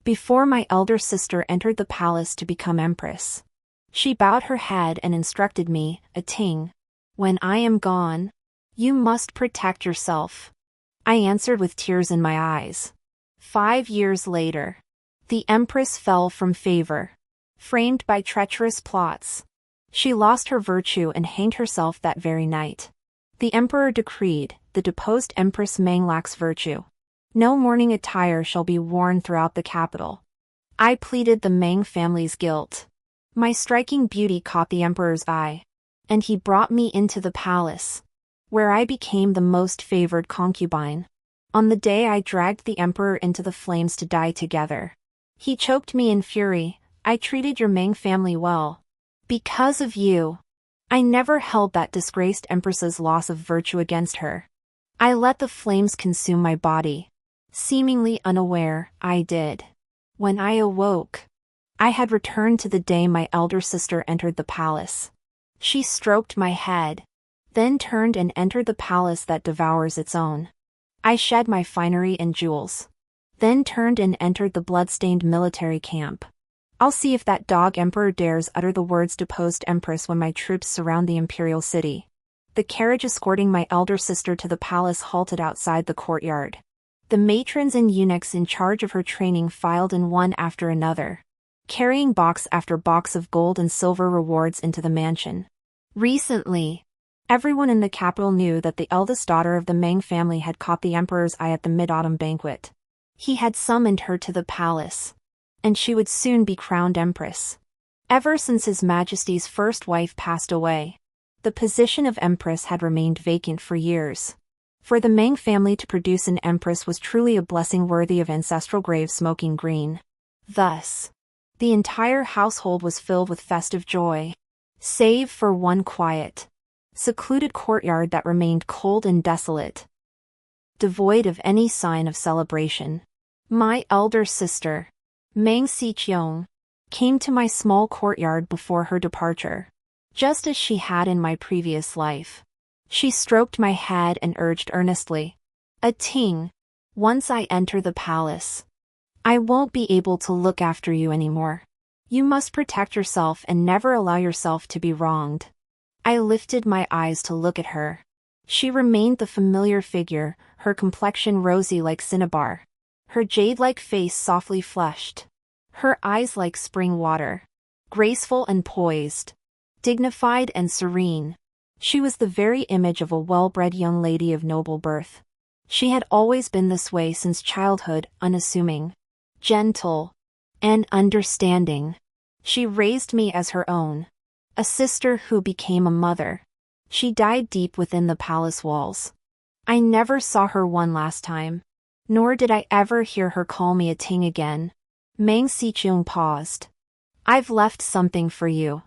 before my elder sister entered the palace to become empress. She bowed her head and instructed me, "A ting. When I am gone, you must protect yourself." I answered with tears in my eyes. 5 years later, the empress fell from favor, framed by treacherous plots. She lost her virtue and hanged herself that very night. The emperor decreed, "The deposed empress Meng lacks virtue. No mourning attire shall be worn throughout the capital." I pleaded the Meng family's guilt. My striking beauty caught the emperor's eye, and he brought me into the palace, where I became the most favored concubine. On the day I dragged the emperor into the flames to die together, he choked me in fury. "I treated your Meng family well. Because of you, I never held that disgraced empress's loss of virtue against her. I let the flames consume my body. Seemingly unaware, I did. When I awoke, I had returned to the day my elder sister entered the palace. She stroked my head, then turned and entered the palace that devours its own. I shed my finery and jewels, then turned and entered the blood-stained military camp. I'll see if that dog emperor dares utter the words deposed empress when my troops surround the imperial city." The carriage escorting my elder sister to the palace halted outside the courtyard. The matrons and eunuchs in charge of her training filed in one after another, carrying box after box of gold and silver rewards into the mansion. Recently, everyone in the capital knew that the eldest daughter of the Meng family had caught the emperor's eye at the mid-autumn banquet. He had summoned her to the palace, and she would soon be crowned empress. Ever since His Majesty's first wife passed away, the position of empress had remained vacant for years. For the Meng family to produce an empress was truly a blessing worthy of ancestral graves smoking green. Thus, the entire household was filled with festive joy, save for one quiet, secluded courtyard that remained cold and desolate, devoid of any sign of celebration. My elder sister, Meng Xiqiong, came to my small courtyard before her departure, just as she had in my previous life. She stroked my head and urged earnestly, "A ting, once I enter the palace, I won't be able to look after you anymore. You must protect yourself and never allow yourself to be wronged." I lifted my eyes to look at her. She remained the familiar figure, her complexion rosy like cinnabar, her jade-like face softly flushed, her eyes like spring water, graceful and poised, dignified and serene. She was the very image of a well-bred young lady of noble birth. She had always been this way since childhood, unassuming, gentle, and understanding. She raised me as her own, a sister who became a mother. She died deep within the palace walls. I never saw her one last time, nor did I ever hear her call me a ting again. Meng Xiqiong paused. "I've left something for you."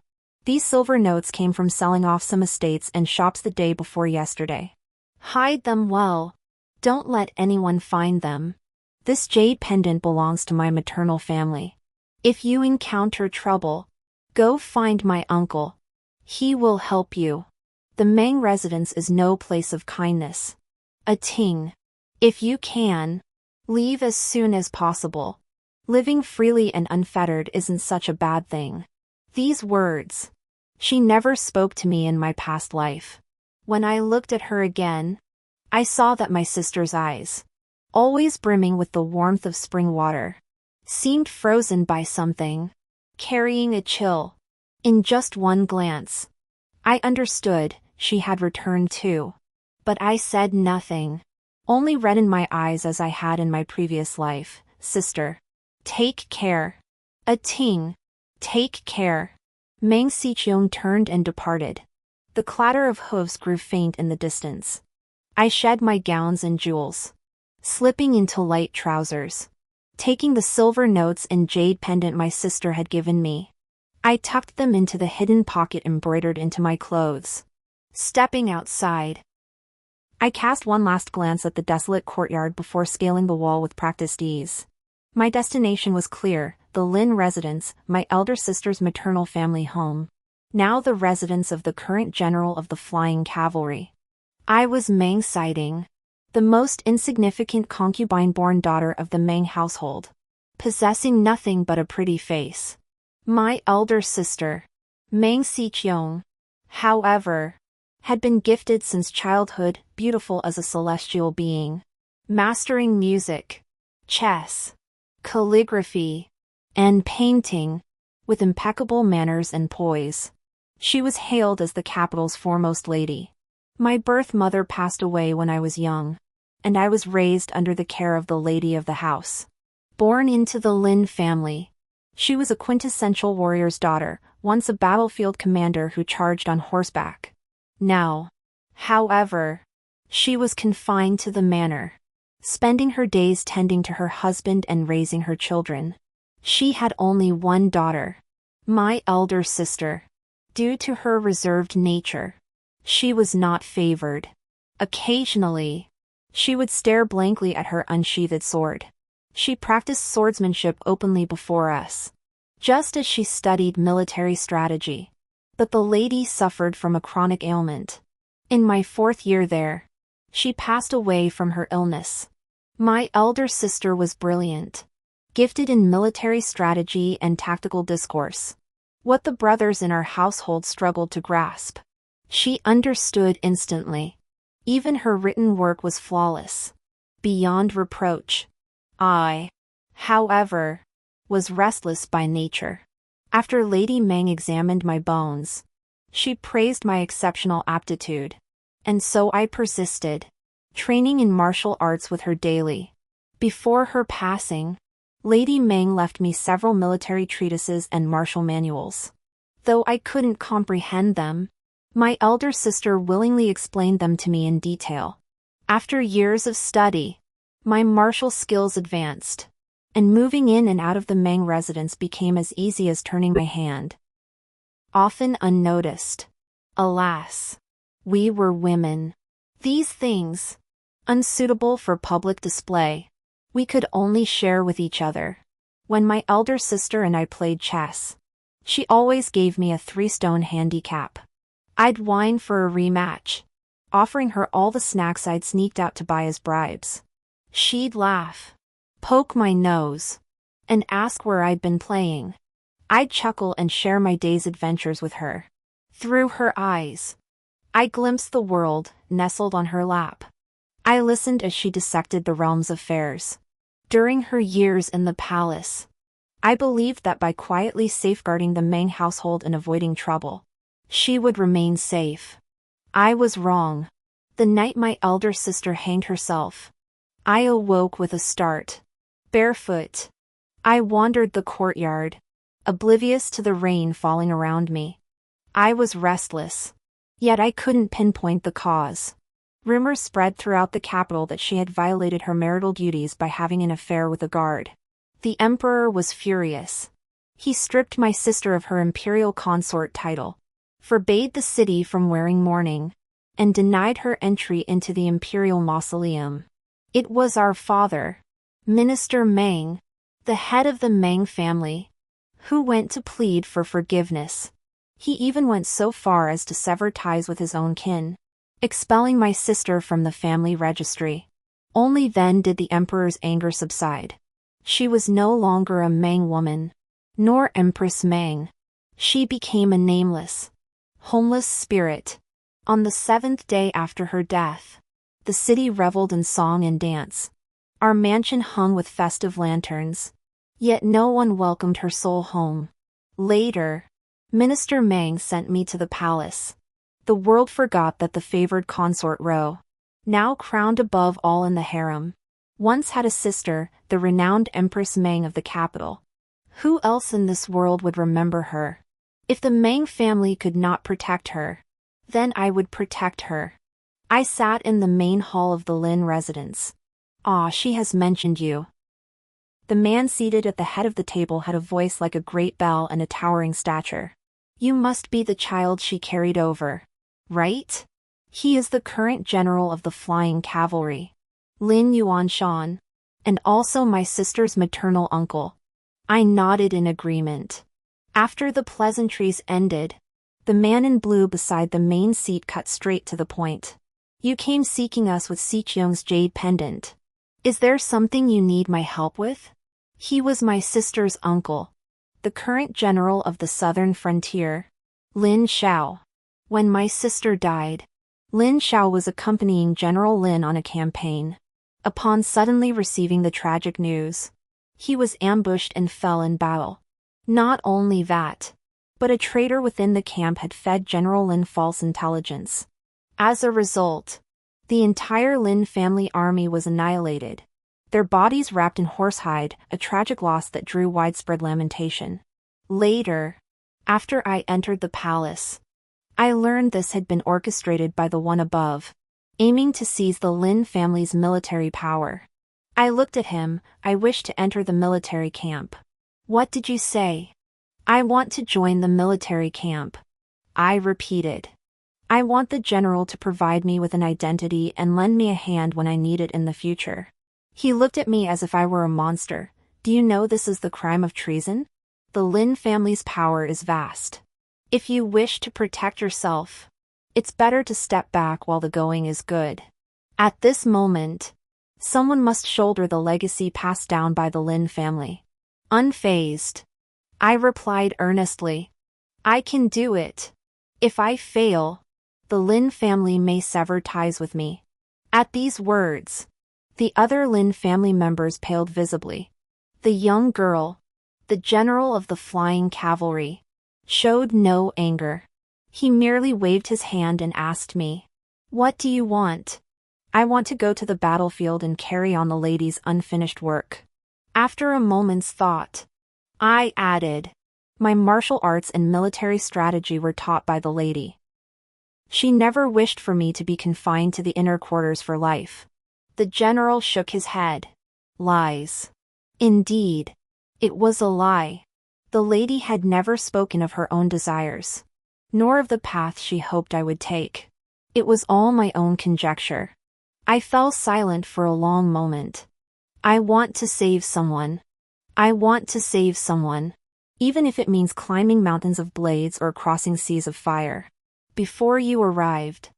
These silver notes came from selling off some estates and shops the day before yesterday. "Hide them well. Don't let anyone find them. This jade pendant belongs to my maternal family. If you encounter trouble, go find my uncle. He will help you. The Meng residence is no place of kindness. A ting. If you can, leave as soon as possible. Living freely and unfettered isn't such a bad thing." These words, she never spoke to me in my past life. When I looked at her again, I saw that my sister's eyes, always brimming with the warmth of spring water, seemed frozen by something, carrying a chill. In just one glance, I understood she had returned too. But I said nothing, only reddened my eyes as I had in my previous life. "Sister, take care. A ting, take care." Meng Xiqiong turned and departed. The clatter of hooves grew faint in the distance. I shed my gowns and jewels, slipping into light trousers. Taking the silver notes and jade pendant my sister had given me, I tucked them into the hidden pocket embroidered into my clothes. Stepping outside, I cast one last glance at the desolate courtyard before scaling the wall with practiced ease. My destination was clear: the Lin residence, my elder sister's maternal family home. Now the residence of the current general of the flying cavalry. I was Meng Xiting, the most insignificant concubine-born daughter of the Meng household. possessing nothing but a pretty face. My elder sister, Mang Sicheong, however, had been gifted since childhood, beautiful as a celestial being, mastering music, chess, calligraphy, and painting, with impeccable manners and poise. She was hailed as the capital's foremost lady. My birth mother passed away when I was young, and I was raised under the care of the lady of the house. Born into the Lin family, she was a quintessential warrior's daughter, once a battlefield commander who charged on horseback. Now, however, she was confined to the manor, spending her days tending to her husband and raising her children. She had only one daughter, my elder sister. Due to her reserved nature, she was not favored. Occasionally, she would stare blankly at her unsheathed sword. She practiced swordsmanship openly before us, just as she studied military strategy. But the lady suffered from a chronic ailment. In my 4th year there, she passed away from her illness. My elder sister was brilliant, gifted in military strategy and tactical discourse. What the brothers in our household struggled to grasp, she understood instantly. Even her written work was flawless, beyond reproach. I, however, was restless by nature. After Lady Mang examined my bones, she praised my exceptional aptitude, and so I persisted, training in martial arts with her daily. Before her passing, Lady Mang left me several military treatises and martial manuals. Though I couldn't comprehend them, my elder sister willingly explained them to me in detail. After years of study, my martial skills advanced, and moving in and out of the Mang residence became as easy as turning my hand. Often unnoticed. Alas, we were women. These things, unsuitable for public display, we could only share with each other. When my elder sister and I played chess, she always gave me a 3-stone handicap. I'd whine for a rematch, offering her all the snacks I'd sneaked out to buy as bribes. She'd laugh, poke my nose, and ask where I'd been playing. I'd chuckle and share my day's adventures with her. Through her eyes, I glimpsed the world, nestled on her lap. I listened as she dissected the realm's affairs. During her years in the palace, I believed that by quietly safeguarding the Mang household and avoiding trouble, she would remain safe. I was wrong. The night my elder sister hanged herself, I awoke with a start. Barefoot, I wandered the courtyard, oblivious to the rain falling around me. I was restless, yet I couldn't pinpoint the cause. Rumors spread throughout the capital that she had violated her marital duties by having an affair with a guard. The emperor was furious. He stripped my sister of her imperial consort title, forbade the city from wearing mourning, and denied her entry into the imperial mausoleum. It was our father, Minister Mang, the head of the Mang family, who went to plead for forgiveness. He even went so far as to sever ties with his own kin, expelling my sister from the family registry. Only then did the emperor's anger subside. She was no longer a Mang woman, nor Empress Mang. She became a nameless, homeless spirit. On the 7th day after her death, the city reveled in song and dance. Our mansion hung with festive lanterns, yet no one welcomed her soul home. Later, Minister Mang sent me to the palace. The world forgot that the favored consort Ro, now crowned above all in the harem, once had a sister, the renowned Empress Mang of the capital. Who else in this world would remember her? If the Mang family could not protect her, then I would protect her. I sat in the main hall of the Lin residence. Ah, she has mentioned you. The man seated at the head of the table had a voice like a great bell and a towering stature. You must be the child she carried over, right? He is the current general of the flying cavalry, Lin Yuanshan, and also my sister's maternal uncle. I nodded in agreement. After the pleasantries ended, the man in blue beside the main seat cut straight to the point. You came seeking us with Sicheong's jade pendant. Is there something you need my help with? He was my sister's uncle, the current general of the southern frontier, Lin Xiao. When my sister died, Lin Xiao was accompanying General Lin on a campaign. Upon suddenly receiving the tragic news, he was ambushed and fell in battle. Not only that, but a traitor within the camp had fed General Lin false intelligence. As a result, the entire Lin family army was annihilated, their bodies wrapped in horsehide, a tragic loss that drew widespread lamentation. Later, after I entered the palace, I learned this had been orchestrated by the one above, aiming to seize the Lin family's military power. I looked at him. I wish to enter the military camp. What did you say? I want to join the military camp, I repeated. I want the general to provide me with an identity and lend me a hand when I need it in the future. He looked at me as if I were a monster. Do you know this is the crime of treason? The Lin family's power is vast. If you wish to protect yourself, it's better to step back while the going is good. At this moment, someone must shoulder the legacy passed down by the Lin family. Unfazed, I replied earnestly, I can do it. If I fail, the Lin family may sever ties with me. At these words, the other Lin family members paled visibly. The young girl, the general of the flying cavalry, showed no anger. He merely waved his hand and asked me, What do you want? I want to go to the battlefield and carry on the lady's unfinished work. After a moment's thought, I added, My martial arts and military strategy were taught by the lady. She never wished for me to be confined to the inner quarters for life. The general shook his head. Lies. Indeed, it was a lie. The lady had never spoken of her own desires, nor of the path she hoped I would take. It was all my own conjecture. I fell silent for a long moment. I want to save someone. I want to save someone, even if it means climbing mountains of blades or crossing seas of fire. Before you arrived,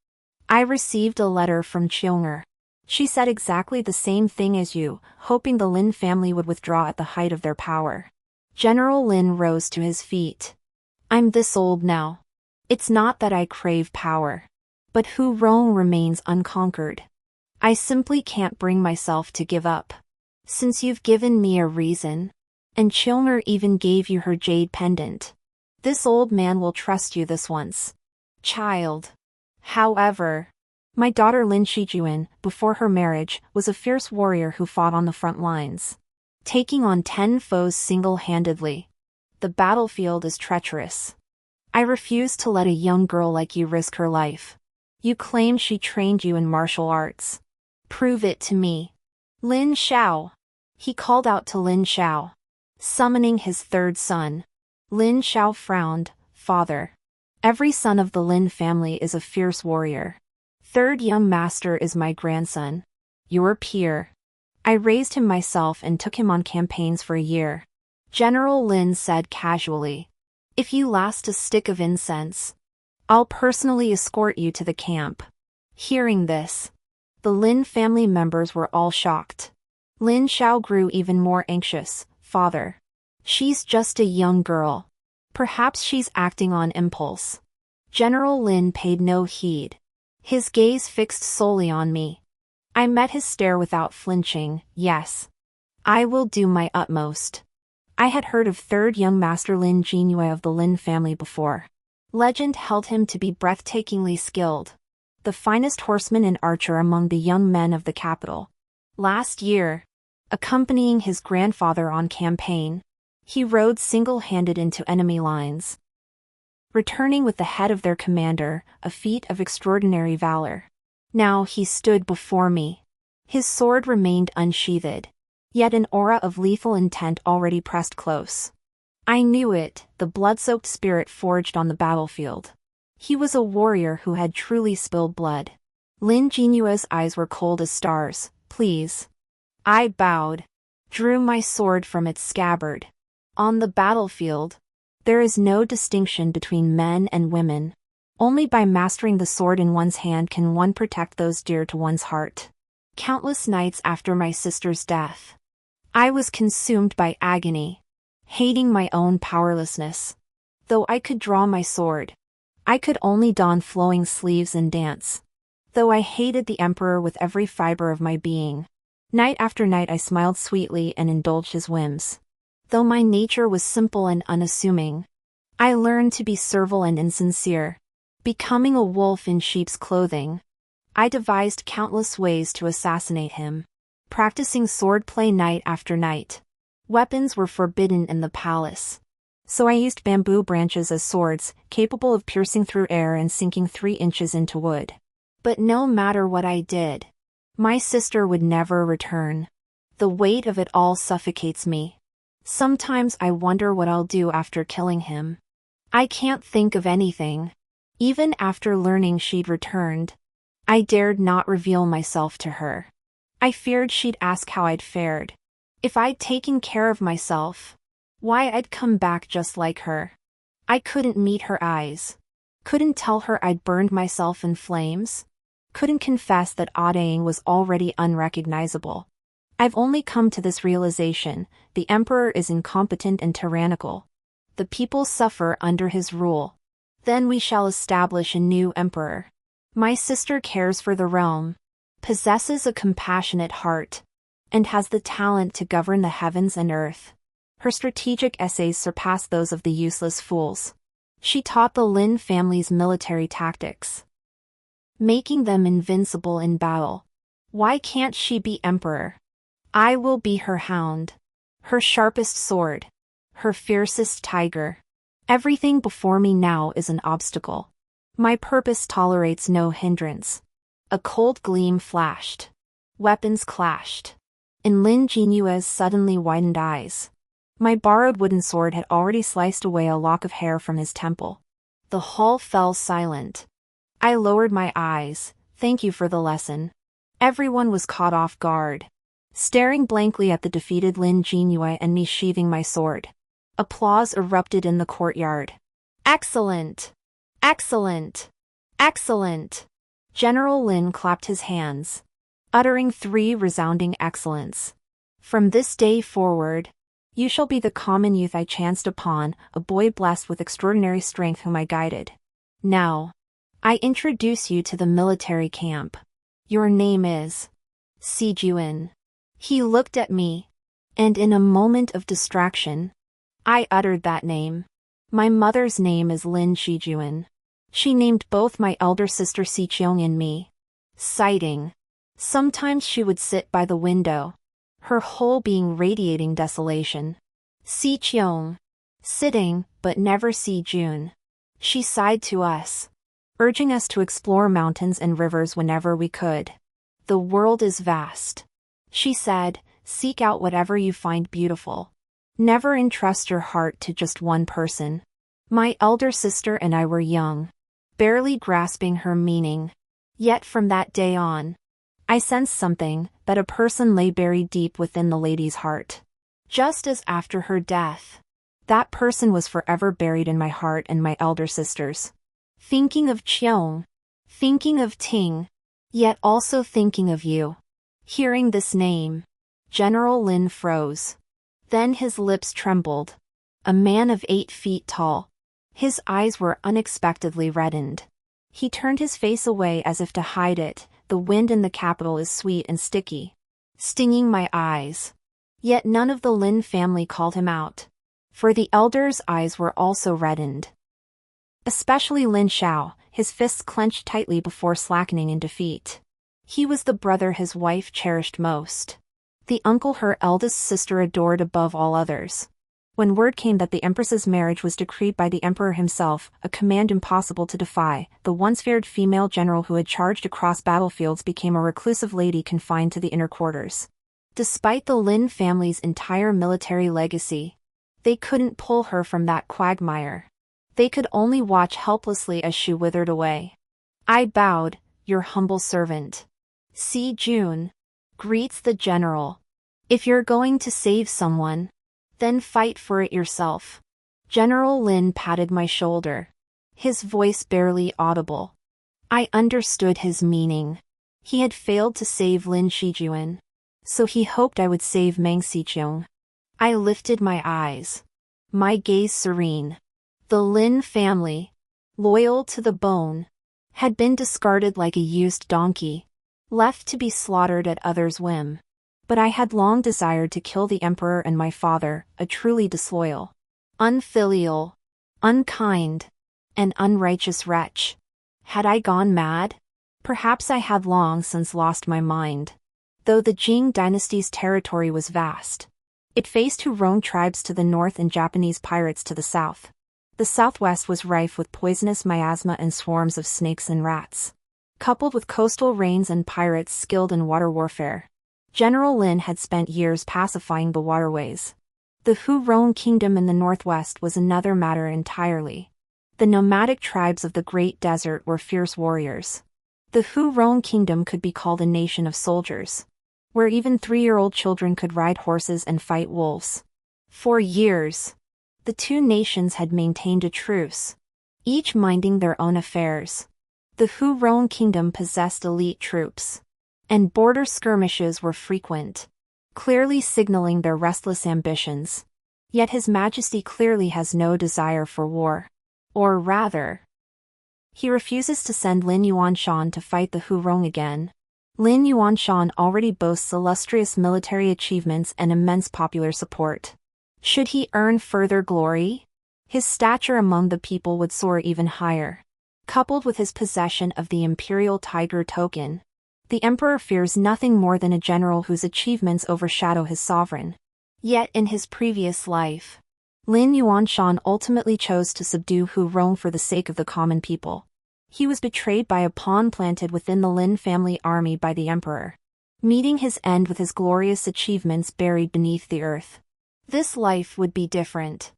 I received a letter from Chilnger. She said exactly the same thing as you, hoping the Lin family would withdraw at the height of their power. General Lin rose to his feet. I'm this old now. It's not that I crave power, but Hu Rong remains unconquered. I simply can't bring myself to give up. Since you've given me a reason, and Chilmer even gave you her jade pendant, this old man will trust you this once. Child. However, my daughter Lin Shijuan, before her marriage, was a fierce warrior who fought on the front lines, taking on 10 foes single-handedly. The battlefield is treacherous. I refuse to let a young girl like you risk her life. You claim she trained you in martial arts. Prove it to me. Lin Xiao. He called out to Lin Xiao, summoning his third son. Lin Xiao frowned. Father, every son of the Lin family is a fierce warrior. Third young master is my grandson, your peer. I raised him myself and took him on campaigns for a year. General Lin said casually, If you last a stick of incense, I'll personally escort you to the camp. Hearing this, the Lin family members were all shocked. Lin Xiao grew even more anxious. Father, she's just a young girl. Perhaps she's acting on impulse. General Lin paid no heed. His gaze fixed solely on me. I met his stare without flinching. Yes, I will do my utmost. I had heard of third young master Lin Jingyue of the Lin family before. Legend held him to be breathtakingly skilled, the finest horseman and archer among the young men of the capital. Last year, accompanying his grandfather on campaign, he rode single-handed into enemy lines, returning with the head of their commander, a feat of extraordinary valor. Now he stood before me. His sword remained unsheathed, yet an aura of lethal intent already pressed close. I knew it, the blood-soaked spirit forged on the battlefield. He was a warrior who had truly spilled blood. Lin Jinyue's eyes were cold as stars. Please. I bowed, drew my sword from its scabbard. On the battlefield, there is no distinction between men and women. Only by mastering the sword in one's hand can one protect those dear to one's heart. Countless nights after my sister's death, I was consumed by agony, hating my own powerlessness. Though I could draw my sword, I could only don flowing sleeves and dance. Though I hated the emperor with every fiber of my being, night after night I smiled sweetly and indulged his whims. Though my nature was simple and unassuming, I learned to be servile and insincere. Becoming a wolf in sheep's clothing, I devised countless ways to assassinate him, practicing swordplay night after night. Weapons were forbidden in the palace, so I used bamboo branches as swords, capable of piercing through air and sinking 3 inches into wood. But no matter what I did, my sister would never return. The weight of it all suffocates me. Sometimes I wonder what I'll do after killing him. I can't think of anything. Even after learning she'd returned, I dared not reveal myself to her. I feared she'd ask how I'd fared. If I'd taken care of myself, why I'd come back just like her. I couldn't meet her eyes. Couldn't tell her I'd burned myself in flames. Couldn't confess that Adaing was already unrecognizable. I've only come to this realization: the emperor is incompetent and tyrannical. The people suffer under his rule. Then we shall establish a new emperor. My sister cares for the realm, possesses a compassionate heart, and has the talent to govern the heavens and earth. Her strategic essays surpass those of the useless fools. She taught the Lin family's military tactics, making them invincible in battle. Why can't she be emperor? I will be her hound, her sharpest sword, her fiercest tiger. Everything before me now is an obstacle. My purpose tolerates no hindrance. A cold gleam flashed. Weapons clashed. In Lin Jinyue's suddenly widened eyes, my borrowed wooden sword had already sliced away a lock of hair from his temple. The hall fell silent. I lowered my eyes. Thank you for the lesson. Everyone was caught off guard, staring blankly at the defeated Lin Jinyue and me sheathing my sword. Applause erupted in the courtyard. Excellent! Excellent! Excellent! General Lin clapped his hands, uttering 3 resounding excellents. From this day forward, you shall be the common youth I chanced upon, a boy blessed with extraordinary strength whom I guided. Now, I introduce you to the military camp. Your name is Si Juin. He looked at me, and in a moment of distraction, I uttered that name. My mother's name is Lin Shijuan. She named both my elder sister Si Cheong and me. Sighting. Sometimes she would sit by the window, her whole being radiating desolation. Si Cheong. Sitting, but never Si Jun. She sighed to us, urging us to explore mountains and rivers whenever we could. The world is vast, she said. Seek out whatever you find beautiful. Never entrust your heart to just one person. My elder sister and I were young, barely grasping her meaning. Yet from that day on, I sensed something, that a person lay buried deep within the lady's heart. Just as after her death, that person was forever buried in my heart and my elder sister's. Thinking of Cheong, thinking of Ting, yet also thinking of you. Hearing this name, General Lin froze. Then his lips trembled. A man of 8 feet tall. His eyes were unexpectedly reddened. He turned his face away as if to hide it. The wind in the capital is sweet and sticky, stinging my eyes. Yet none of the Lin family called him out, for the elder's eyes were also reddened. Especially Lin Shao, his fists clenched tightly before slackening in defeat. He was the brother his wife cherished most, the uncle her eldest sister adored above all others. When word came that the Empress's marriage was decreed by the Emperor himself, a command impossible to defy, the once feared female general who had charged across battlefields became a reclusive lady confined to the inner quarters. Despite the Lin family's entire military legacy, they couldn't pull her from that quagmire. They could only watch helplessly as she withered away. I bowed. Your humble servant. Si Jun. Greets the general. If you're going to save someone, then fight for it yourself. General Lin patted my shoulder, his voice barely audible. I understood his meaning. He had failed to save Lin Shijuan, So he hoped I would save Meng Xiqiong. I lifted my eyes. My gaze serene. The Lin family, loyal to the bone, had been discarded like a used donkey, left to be slaughtered at others' whim. But I had long desired to kill the emperor and my father, a truly disloyal, unfilial, unkind, and unrighteous wretch. Had I gone mad? Perhaps I had long since lost my mind. Though the Jing dynasty's territory was vast, it faced Hurong tribes to the north and Japanese pirates to the south. The southwest was rife with poisonous miasma and swarms of snakes and rats, coupled with coastal rains and pirates skilled in water warfare. General Lin had spent years pacifying the waterways. The Hurong kingdom in the northwest was another matter entirely. The nomadic tribes of the Great Desert were fierce warriors. The Hurong kingdom could be called a nation of soldiers, where even 3-year-old children could ride horses and fight wolves. For years, the two nations had maintained a truce, each minding their own affairs. The Hurong kingdom possessed elite troops, and border skirmishes were frequent, clearly signaling their restless ambitions. Yet His Majesty clearly has no desire for war. Or rather, he refuses to send Lin Yuanshan to fight the Hurong again. Lin Yuanshan already boasts illustrious military achievements and immense popular support. Should he earn further glory, his stature among the people would soar even higher. Coupled with his possession of the imperial tiger token, the emperor fears nothing more than a general whose achievements overshadow his sovereign. Yet in his previous life, Lin Yuanshan ultimately chose to subdue Hurong for the sake of the common people. He was betrayed by a pawn planted within the Lin family army by the emperor, meeting his end with his glorious achievements buried beneath the earth. This life would be different.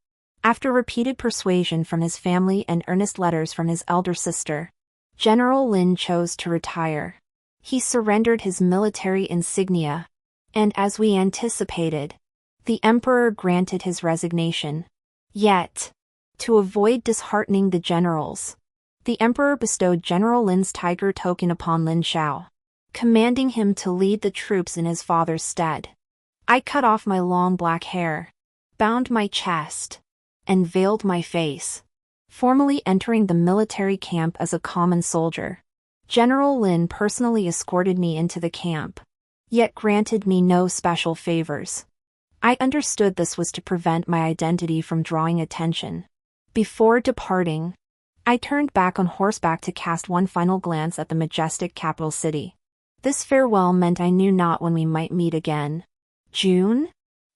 After repeated persuasion from his family and earnest letters from his elder sister, General Lin chose to retire. He surrendered his military insignia, and as we anticipated, the emperor granted his resignation. Yet, to avoid disheartening the generals, the emperor bestowed General Lin's tiger token upon Lin Shao, commanding him to lead the troops in his father's stead. I cut off my long black hair, bound my chest, and veiled my face, formally entering the military camp as a common soldier. General Lin personally escorted me into the camp, yet granted me no special favors. I understood this was to prevent my identity from drawing attention. Before departing, I turned back on horseback to cast one final glance at the majestic capital city. This farewell meant I knew not when we might meet again. June?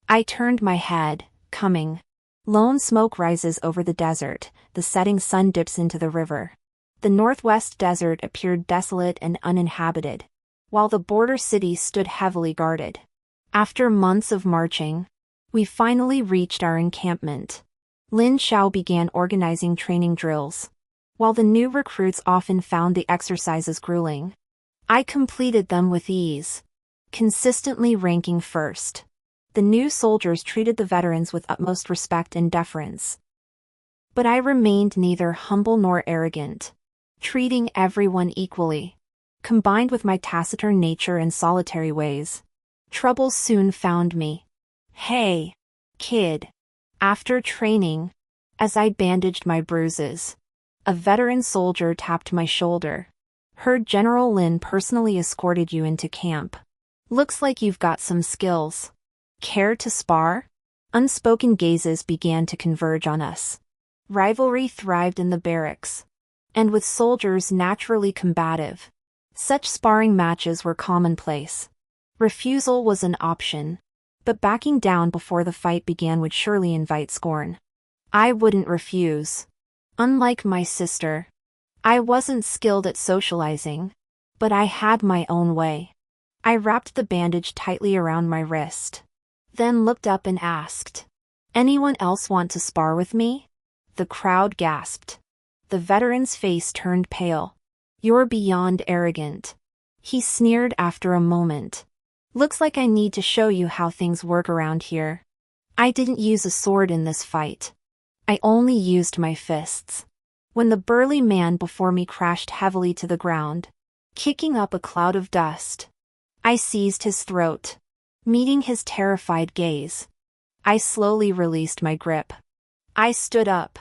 I turned my head, coming. Lone smoke rises over the desert, the setting sun dips into the river. The northwest desert appeared desolate and uninhabited, while the border city stood heavily guarded. After months of marching, we finally reached our encampment. Lin Shao began organizing training drills. While the new recruits often found the exercises grueling, I completed them with ease, consistently ranking first. The new soldiers treated the veterans with utmost respect and deference. But I remained neither humble nor arrogant, treating everyone equally. Combined with my taciturn nature and solitary ways, trouble soon found me. Hey, kid. After training, as I bandaged my bruises, a veteran soldier tapped my shoulder. Heard General Lin personally escorted you into camp. Looks like you've got some skills. Care to spar? Unspoken gazes began to converge on us. Rivalry thrived in the barracks, and with soldiers naturally combative, such sparring matches were commonplace. Refusal was an option, but backing down before the fight began would surely invite scorn. I wouldn't refuse. Unlike my sister, I wasn't skilled at socializing, but I had my own way. I wrapped the bandage tightly around my wrist, then looked up and asked, "Anyone else want to spar with me?" The crowd gasped. The veteran's face turned pale. "You're beyond arrogant," he sneered after a moment. "Looks like I need to show you how things work around here." I didn't use a sword in this fight. I only used my fists. When the burly man before me crashed heavily to the ground, kicking up a cloud of dust, I seized his throat. Meeting his terrified gaze, I slowly released my grip. I stood up,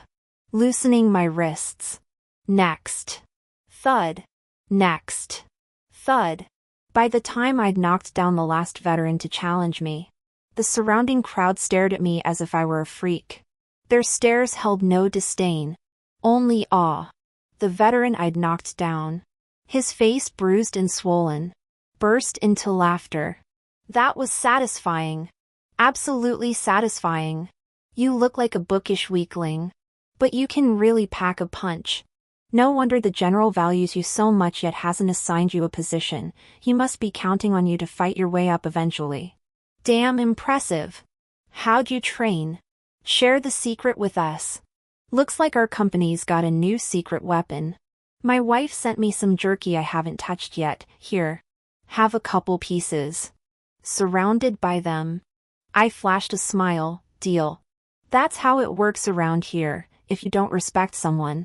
loosening my wrists. Next. Thud. Next. Thud. By the time I'd knocked down the last veteran to challenge me, the surrounding crowd stared at me as if I were a freak. Their stares held no disdain, only awe. The veteran I'd knocked down, his face bruised and swollen, burst into laughter. That was satisfying. Absolutely satisfying. You look like a bookish weakling, but you can really pack a punch. No wonder the general values you so much yet hasn't assigned you a position. He must be counting on you to fight your way up eventually. Damn impressive. How'd you train? Share the secret with us. Looks like our company's got a new secret weapon. My wife sent me some jerky I haven't touched yet. Here. Have a couple pieces. Surrounded by them, I flashed a smile. Deal. That's how it works around here, if you don't respect someone.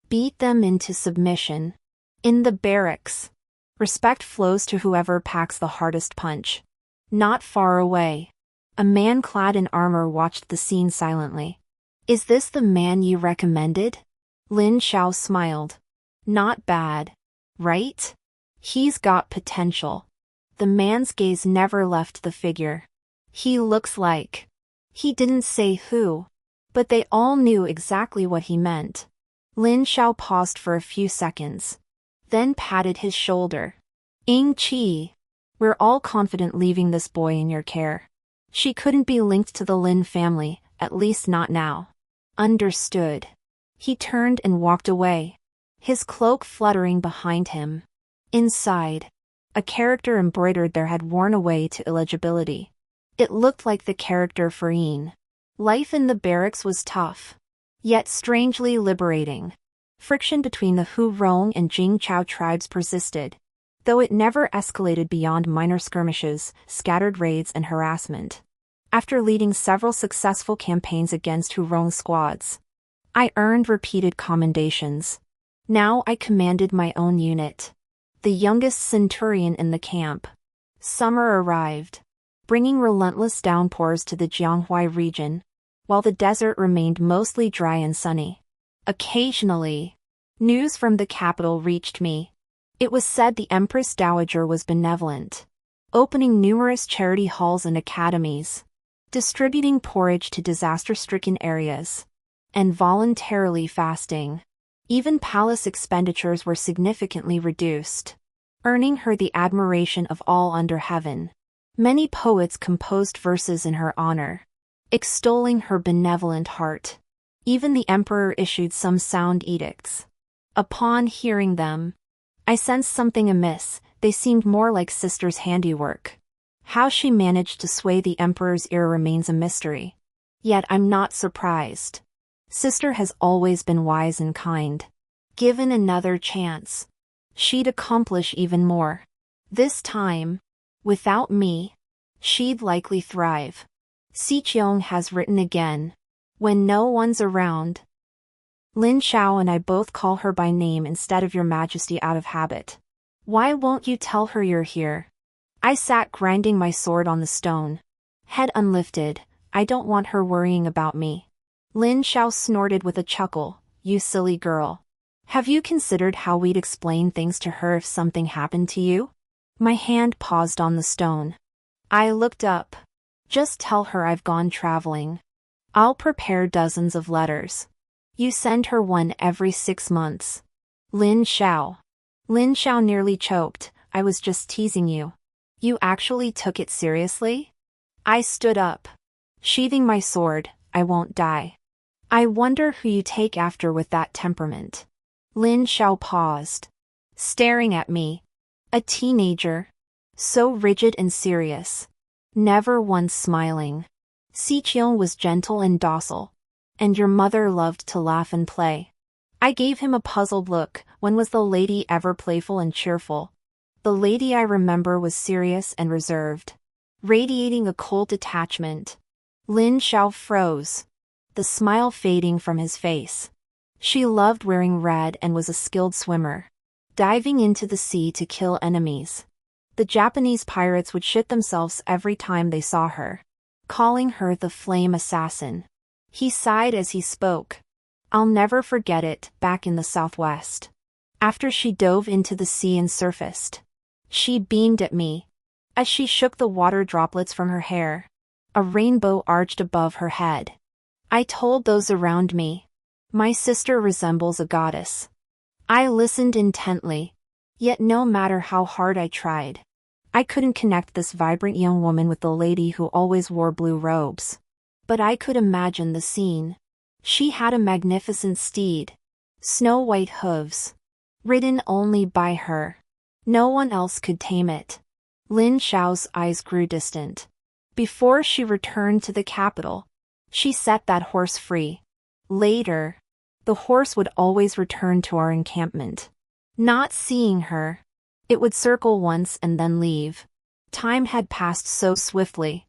Beat them into submission. In the barracks, respect flows to whoever packs the hardest punch. Not far away, a man clad in armor watched the scene silently. Is this the man you recommended? Lin Xiao smiled. Not bad, right? He's got potential. The man's gaze never left the figure. He looks like. He didn't say who, but they all knew exactly what he meant. Lin Xiao paused for a few seconds, then patted his shoulder. Ying Qi. We're all confident leaving this boy in your care. She couldn't be linked to the Lin family, at least not now. Understood. He turned and walked away, his cloak fluttering behind him. Inside, a character embroidered there had worn away to illegibility. It looked like the character for Yin. Life in the barracks was tough, yet strangely liberating. Friction between the Hu Rong and Jing Chao tribes persisted, though it never escalated beyond minor skirmishes, scattered raids and harassment. After leading several successful campaigns against Hu Rong squads, I earned repeated commendations. Now I commanded my own unit, the youngest centurion in the camp. Summer arrived, bringing relentless downpours to the Jianghuai region, while the desert remained mostly dry and sunny. Occasionally, news from the capital reached me. It was said the Empress Dowager was benevolent, opening numerous charity halls and academies, distributing porridge to disaster-stricken areas, and voluntarily fasting. Even palace expenditures were significantly reduced, earning her the admiration of all under heaven. Many poets composed verses in her honor, extolling her benevolent heart. Even the emperor issued some sound edicts. Upon hearing them, I sensed something amiss. They seemed more like sister's handiwork. How she managed to sway the emperor's ear remains a mystery. Yet I'm not surprised. Sister has always been wise and kind. Given another chance, she'd accomplish even more. This time, without me, she'd likely thrive. Si Qiong has written again. When no one's around. Lin Xiao and I both call her by name instead of Your Majesty out of habit. Why won't you tell her you're here? I sat grinding my sword on the stone, head unlifted. I don't want her worrying about me. Lin Xiao snorted with a chuckle. You silly girl. Have you considered how we'd explain things to her if something happened to you? My hand paused on the stone. I looked up. Just tell her I've gone traveling. I'll prepare dozens of letters. You send her one every 6 months. Lin Xiao. Lin Xiao nearly choked. I was just teasing you. You actually took it seriously? I stood up, sheathing my sword. I won't die. I wonder who you take after with that temperament. Lin Xiao paused, staring at me. A teenager. So rigid and serious. Never once smiling. Si Qiong was gentle and docile. And your mother loved to laugh and play. I gave him a puzzled look. When was the lady ever playful and cheerful? The lady I remember was serious and reserved, radiating a cold detachment. Lin Xiao froze, the smile fading from his face. She loved wearing red and was a skilled swimmer, diving into the sea to kill enemies. The Japanese pirates would shit themselves every time they saw her, calling her the flame assassin. He sighed as he spoke. I'll never forget it, back in the Southwest. After she dove into the sea and surfaced, she beamed at me. As she shook the water droplets from her hair, a rainbow arched above her head. I told those around me, my sister resembles a goddess. I listened intently, yet no matter how hard I tried, I couldn't connect this vibrant young woman with the lady who always wore blue robes. But I could imagine the scene. She had a magnificent steed, snow-white hooves, ridden only by her. No one else could tame it. Lin Xiao's eyes grew distant. Before she returned to the capital, she set that horse free. Later, the horse would always return to our encampment. Not seeing her, it would circle once and then leave. Time had passed so swiftly.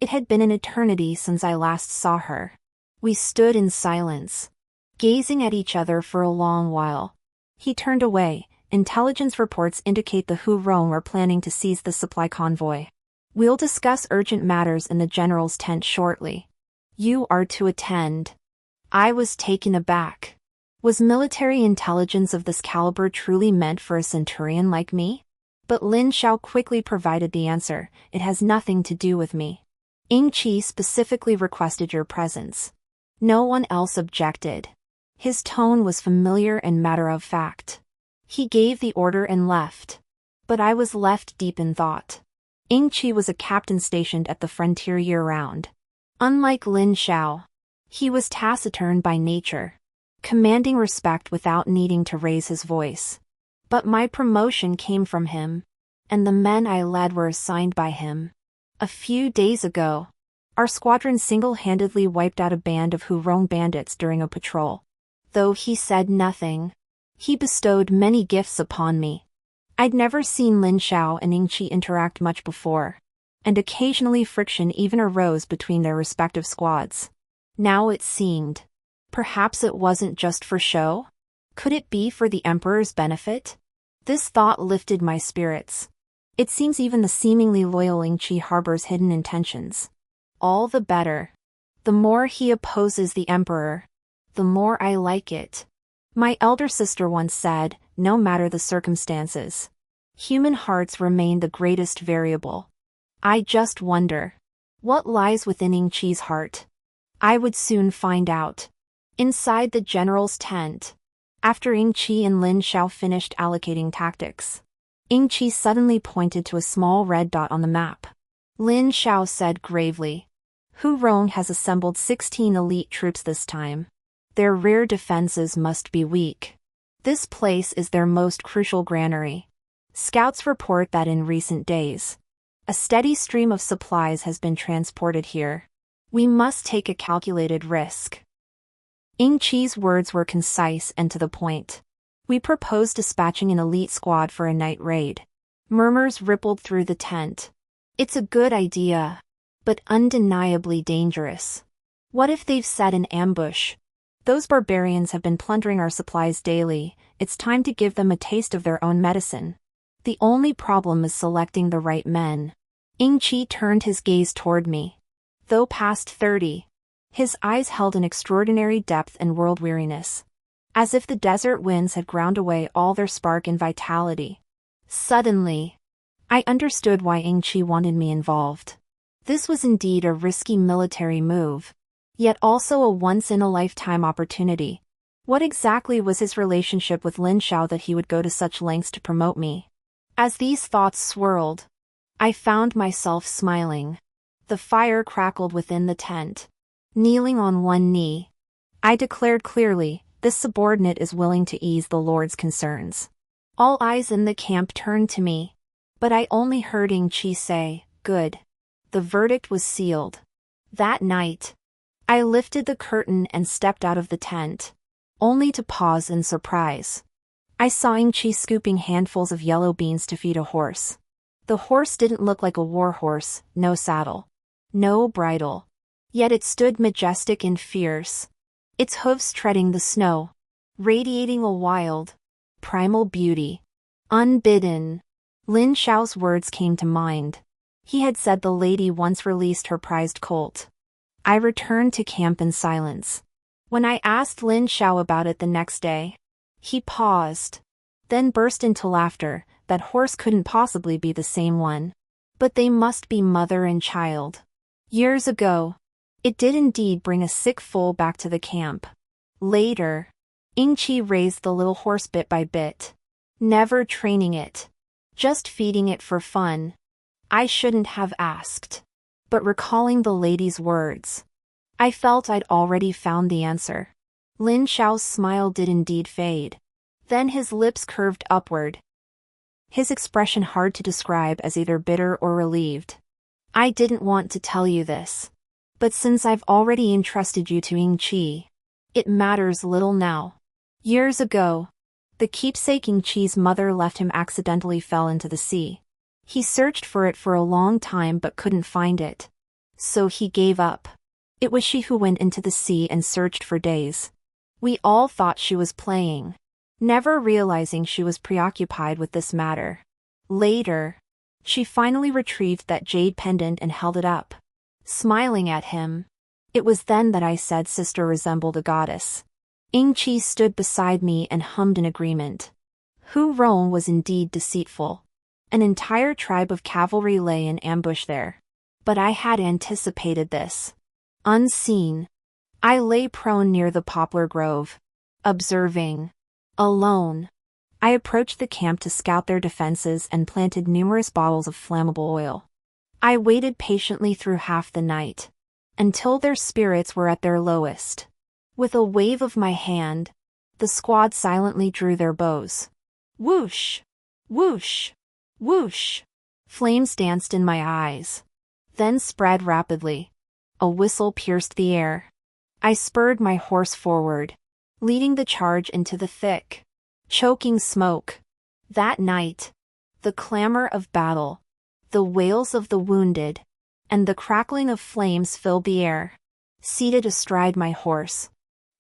It had been an eternity since I last saw her. We stood in silence, gazing at each other for a long while. He turned away. Intelligence reports indicate the Hu Rong are planning to seize the supply convoy. We'll discuss urgent matters in the general's tent shortly. You are to attend. I was taken aback. Was military intelligence of this caliber truly meant for a centurion like me? But Lin Xiao quickly provided the answer. It has nothing to do with me. Ying Qi specifically requested your presence. No one else objected. His tone was familiar and matter-of-fact. He gave the order and left. But I was left deep in thought. Ying Qi was a captain stationed at the frontier year-round. Unlike Lin Xiao, he was taciturn by nature, commanding respect without needing to raise his voice. But my promotion came from him, and the men I led were assigned by him. A few days ago, our squadron single-handedly wiped out a band of Hu Rong bandits during a patrol. Though he said nothing, he bestowed many gifts upon me. I'd never seen Lin Xiao and Ying Qi interact much before, and occasionally friction even arose between their respective squads. Now it seemed, perhaps it wasn't just for show? Could it be for the Emperor's benefit? This thought lifted my spirits. It seems even the seemingly loyal Ying Qi harbors hidden intentions. All the better. The more he opposes the Emperor, the more I like it. My elder sister once said, no matter the circumstances, human hearts remain the greatest variable. I just wonder, what lies within Ying Qi's heart? I would soon find out. Inside the general's tent, after Ying Qi and Lin Xiao finished allocating tactics, Ying Qi suddenly pointed to a small red dot on the map. Lin Xiao said gravely, Hu Rong has assembled 16 elite troops this time. Their rear defenses must be weak. This place is their most crucial granary. Scouts report that in recent days, a steady stream of supplies has been transported here. We must take a calculated risk. Ying Qi's words were concise and to the point. We propose dispatching an elite squad for a night raid. Murmurs rippled through the tent. It's a good idea, but undeniably dangerous. What if they've set an ambush? Those barbarians have been plundering our supplies daily. It's time to give them a taste of their own medicine. The only problem is selecting the right men. Ying Qi turned his gaze toward me. Though past 30, his eyes held an extraordinary depth and world-weariness, as if the desert winds had ground away all their spark and vitality. Suddenly, I understood why Ying Qi wanted me involved. This was indeed a risky military move, yet also a once-in-a-lifetime opportunity. What exactly was his relationship with Lin Xiao that he would go to such lengths to promote me? As these thoughts swirled, I found myself smiling. The fire crackled within the tent. Kneeling on one knee, I declared clearly, this subordinate is willing to ease the Lord's concerns. All eyes in the camp turned to me, but I only heard Ying Qi say, good. The verdict was sealed. That night, I lifted the curtain and stepped out of the tent, only to pause in surprise. I saw Ying Qi scooping handfuls of yellow beans to feed a horse. The horse didn't look like a war horse, no saddle, no bridle. Yet it stood majestic and fierce, its hooves treading the snow, radiating a wild, primal beauty. Unbidden, Lin Xiao's words came to mind. He had said the lady once released her prized colt. I returned to camp in silence. When I asked Lin Xiao about it the next day, he paused, then burst into laughter. That horse couldn't possibly be the same one. But they must be mother and child. Years ago, it did indeed bring a sick foal back to the camp. Later, Yingqi raised the little horse bit by bit, never training it, just feeding it for fun. I shouldn't have asked. But recalling the lady's words, I felt I'd already found the answer. Lin Xiao's smile did indeed fade. Then his lips curved upward, his expression hard to describe as either bitter or relieved. I didn't want to tell you this, but since I've already entrusted you to Yingqi, it matters little now. Years ago, the keepsake Yingqi's mother left him accidentally fell into the sea. He searched for it for a long time but couldn't find it. So he gave up. It was she who went into the sea and searched for days. We all thought she was playing, never realizing she was preoccupied with this matter. Later, she finally retrieved that jade pendant and held it up, smiling at him. It was then that I said sister resembled a goddess. Yingqi stood beside me and hummed in agreement. Hu Rong was indeed deceitful. An entire tribe of cavalry lay in ambush there. But I had anticipated this. Unseen, I lay prone near the poplar grove, observing. Alone, I approached the camp to scout their defenses and planted numerous bottles of flammable oil. I waited patiently through half the night, until their spirits were at their lowest. With a wave of my hand, the squad silently drew their bows. Whoosh! Whoosh! Whoosh! Flames danced in my eyes, then spread rapidly. A whistle pierced the air. I spurred my horse forward, leading the charge into the thick, choking smoke. That night, the clamor of battle, the wails of the wounded, and the crackling of flames filled the air. Seated astride my horse,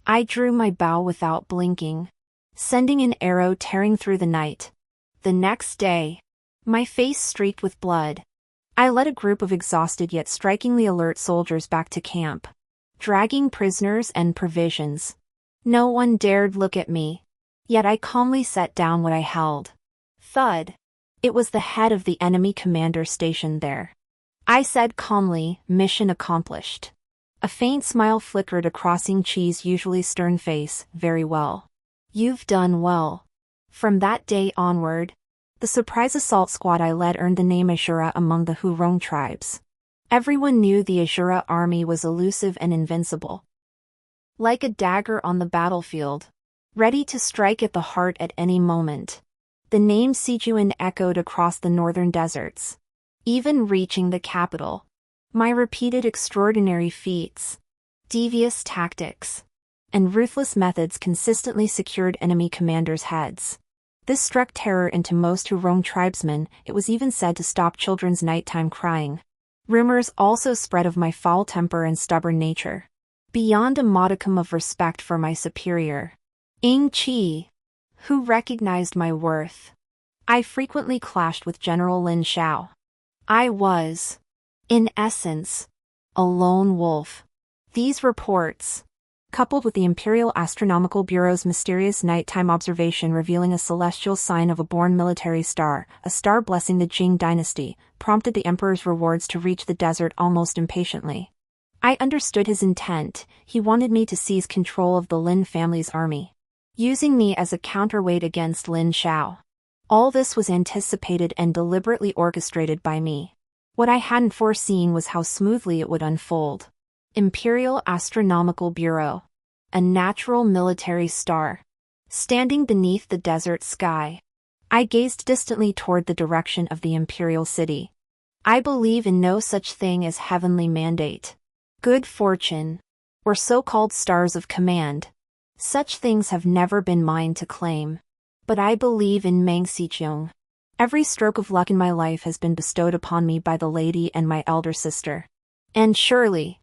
I drew my bow without blinking, sending an arrow tearing through the night. The next day, my face streaked with blood, I led a group of exhausted yet strikingly alert soldiers back to camp, dragging prisoners and provisions. No one dared look at me, yet I calmly set down what I held. Thud! It was the head of the enemy commander stationed there. I said calmly, mission accomplished. A faint smile flickered across Yingqi's usually stern face. Very well. You've done well. From that day onward, the surprise assault squad I led earned the name Ashura among the Hurong tribes. Everyone knew the Ashura army was elusive and invincible. Like a dagger on the battlefield, ready to strike at the heart at any moment. The name Sijuan echoed across the northern deserts, even reaching the capital. My repeated extraordinary feats, devious tactics, and ruthless methods consistently secured enemy commanders' heads. This struck terror into most Hurong tribesmen. It was even said to stop children's nighttime crying. Rumors also spread of my foul temper and stubborn nature, beyond a modicum of respect for my superior, Yingqi, who recognized my worth. I frequently clashed with General Lin Xiao. I was, in essence, a lone wolf. These reports, coupled with the Imperial Astronomical Bureau's mysterious nighttime observation revealing a celestial sign of a born military star, a star blessing the Jing dynasty, prompted the emperor's rewards to reach the desert almost impatiently. I understood his intent. He wanted me to seize control of the Lin family's army, using me as a counterweight against Lin Xiao. All this was anticipated and deliberately orchestrated by me. What I hadn't foreseen was how smoothly it would unfold. Imperial Astronomical Bureau, a natural military star, standing beneath the desert sky. I gazed distantly toward the direction of the imperial city. I believe in no such thing as heavenly mandate, good fortune, or so-called stars of command. Such things have never been mine to claim. But I believe in Meng Xiqiong. Every stroke of luck in my life has been bestowed upon me by the lady and my elder sister. And surely,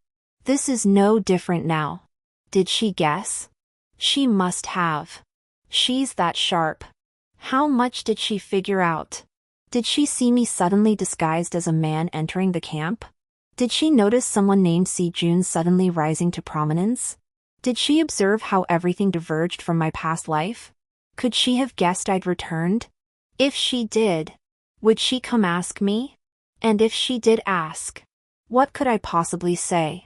this is no different now. Did she guess? She must have. She's that sharp. How much did she figure out? Did she see me suddenly disguised as a man entering the camp? Did she notice someone named Si Jun suddenly rising to prominence? Did she observe how everything diverged from my past life? Could she have guessed I'd returned? If she did, would she come ask me? And if she did ask, what could I possibly say?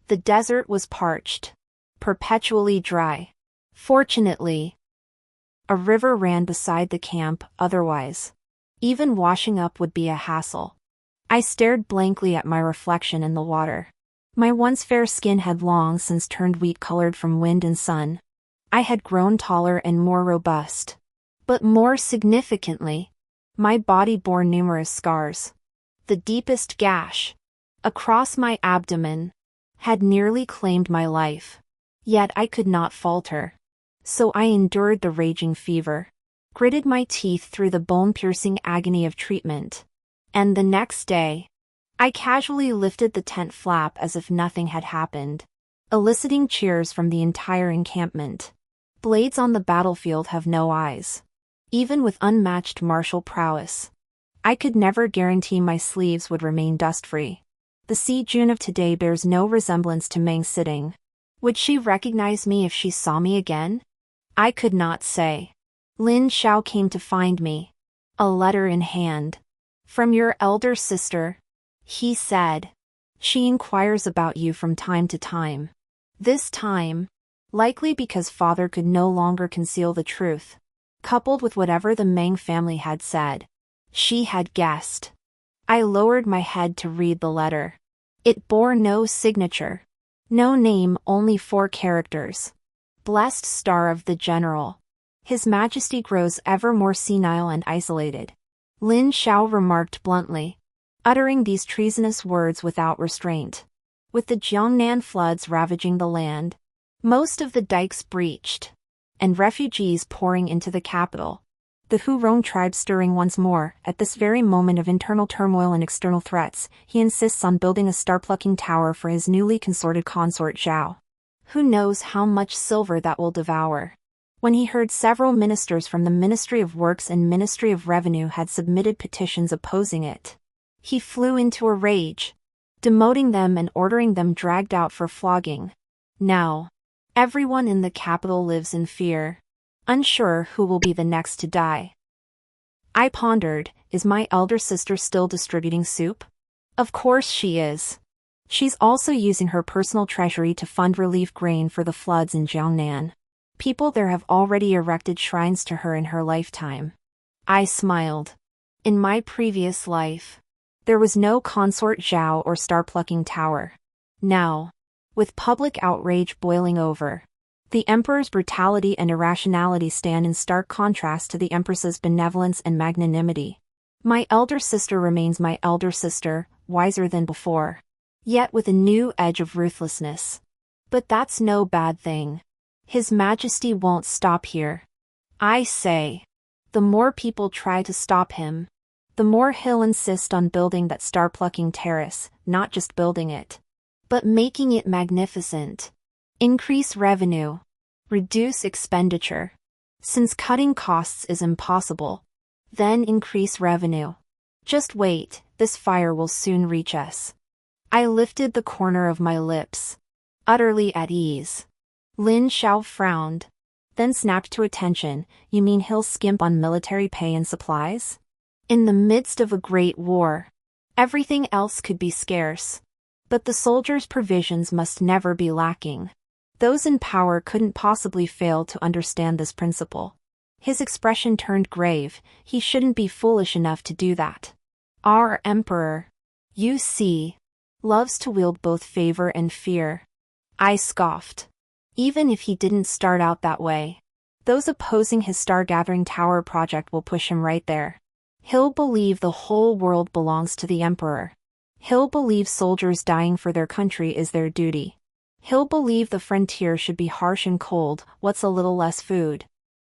The desert was parched, perpetually dry. Fortunately, a river ran beside the camp, otherwise, even washing up would be a hassle. I stared blankly at my reflection in the water. My once fair skin had long since turned wheat-colored from wind and sun. I had grown taller and more robust. But more significantly, my body bore numerous scars. The deepest gash, across my abdomen, had nearly claimed my life. Yet I could not falter. So I endured the raging fever, gritted my teeth through the bone-piercing agony of treatment. And the next day, I casually lifted the tent flap as if nothing had happened, eliciting cheers from the entire encampment. Blades on the battlefield have no eyes. Even with unmatched martial prowess, I could never guarantee my sleeves would remain dust-free. The Si Jun of today bears no resemblance to Meng Sitting. Would she recognize me if she saw me again? I could not say. Lin Xiao came to find me, a letter in hand. From your elder sister, he said. She inquires about you from time to time. This time, likely because father could no longer conceal the truth, coupled with whatever the Meng family had said, she had guessed. I lowered my head to read the letter. It bore no signature. No name, only 4 characters. Blessed star of the general. His Majesty grows ever more senile and isolated. Lin Xiao remarked bluntly, uttering these treasonous words without restraint. With the Jiangnan floods ravaging the land, most of the dikes breached, and refugees pouring into the capital, the Hurong tribe stirring once more, at this very moment of internal turmoil and external threats, he insists on building a star-plucking tower for his newly consorted consort Zhao. Who knows how much silver that will devour? When he heard several ministers from the Ministry of Works and Ministry of Revenue had submitted petitions opposing it, he flew into a rage, demoting them and ordering them dragged out for flogging. Now, everyone in the capital lives in fear, unsure who will be the next to die. I pondered, is my elder sister still distributing soup? Of course she is. She's also using her personal treasury to fund relief grain for the floods in Jiangnan. People there have already erected shrines to her in her lifetime. I smiled. In my previous life, there was no consort Zhao or star-plucking tower. Now, with public outrage boiling over, the emperor's brutality and irrationality stand in stark contrast to the empress's benevolence and magnanimity. My elder sister remains my elder sister, wiser than before, yet with a new edge of ruthlessness. But that's no bad thing. His Majesty won't stop here. I say, the more people try to stop him, the more he'll insist on building that star-plucking terrace, not just building it, but making it magnificent. Increase revenue. Reduce expenditure. Since cutting costs is impossible, then increase revenue. Just wait, this fire will soon reach us. I lifted the corner of my lips, utterly at ease. Lin Xiao frowned, then snapped to attention. You mean he'll skimp on military pay and supplies? In the midst of a great war, everything else could be scarce. But the soldiers' provisions must never be lacking. Those in power couldn't possibly fail to understand this principle. His expression turned grave. He shouldn't be foolish enough to do that. Our emperor, you see, loves to wield both favor and fear. I scoffed. Even if he didn't start out that way, those opposing his star-gathering tower project will push him right there. He'll believe the whole world belongs to the emperor. He'll believe soldiers dying for their country is their duty. He'll believe the frontier should be harsh and cold. What's a little less food?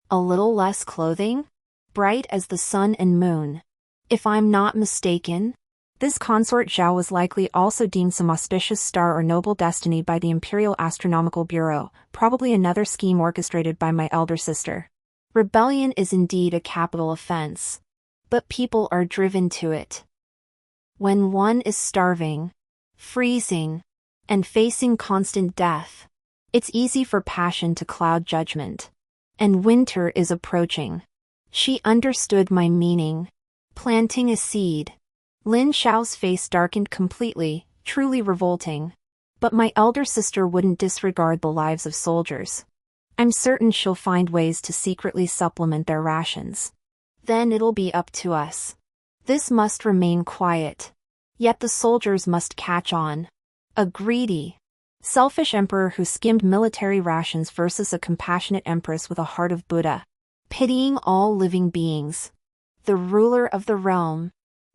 A little less clothing? Bright as the sun and moon. If I'm not mistaken, this consort Zhao was likely also deemed some auspicious star or noble destiny by the Imperial Astronomical Bureau, probably another scheme orchestrated by my elder sister. Rebellion is indeed a capital offense. but people are driven to it. When one is starving, freezing, and facing constant death, it's easy for passion to cloud judgment. And winter is approaching. She understood my meaning. Planting a seed. Lin Xiao's face darkened completely, truly revolting. But my elder sister wouldn't disregard the lives of soldiers. I'm certain she'll find ways to secretly supplement their rations. Then it'll be up to us. This must remain quiet. Yet the soldiers must catch on. A greedy, selfish emperor who skimmed military rations versus a compassionate empress with a heart of Buddha, pitying all living beings. The ruler of the realm.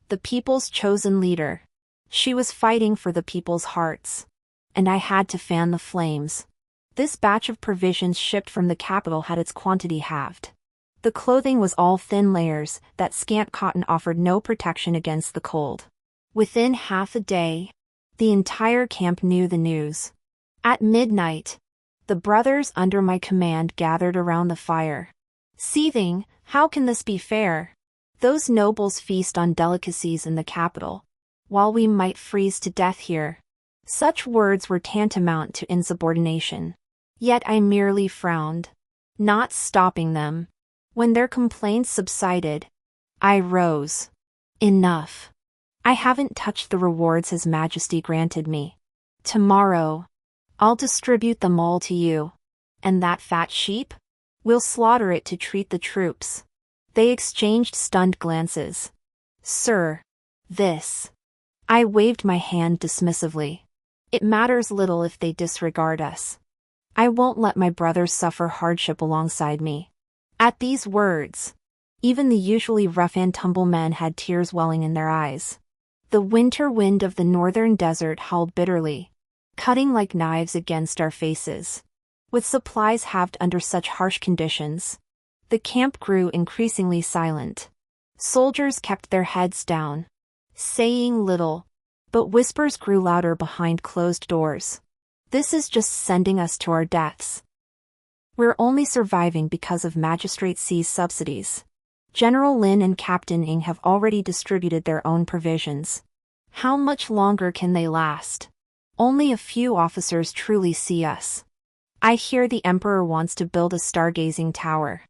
The people's chosen leader. She was fighting for the people's hearts. And I had to fan the flames. This batch of provisions shipped from the capital had its quantity halved. The clothing was all thin layers, that scant cotton offered no protection against the cold. Within half a day, the entire camp knew the news. At midnight, the brothers under my command gathered around the fire. Seething, how can this be fair? Those nobles feast on delicacies in the capital, while we might freeze to death here. Such words were tantamount to insubordination. Yet I merely frowned, not stopping them. When their complaints subsided, I rose. Enough. I haven't touched the rewards His Majesty granted me. Tomorrow, I'll distribute them all to you. And that fat sheep? We'll slaughter it to treat the troops. They exchanged stunned glances. Sir, this. I waved my hand dismissively. It matters little if they disregard us. I won't let my brothers suffer hardship alongside me. At these words, even the usually rough-and-tumble men had tears welling in their eyes. The winter wind of the northern desert howled bitterly, cutting like knives against our faces. With supplies halved under such harsh conditions, the camp grew increasingly silent. Soldiers kept their heads down, saying little, but whispers grew louder behind closed doors. This is just sending us to our deaths. We're only surviving because of Magistrate C's subsidies. General Lin and Captain Ing have already distributed their own provisions. How much longer can they last? Only a few officers truly see us. I hear the Emperor wants to build a stargazing tower.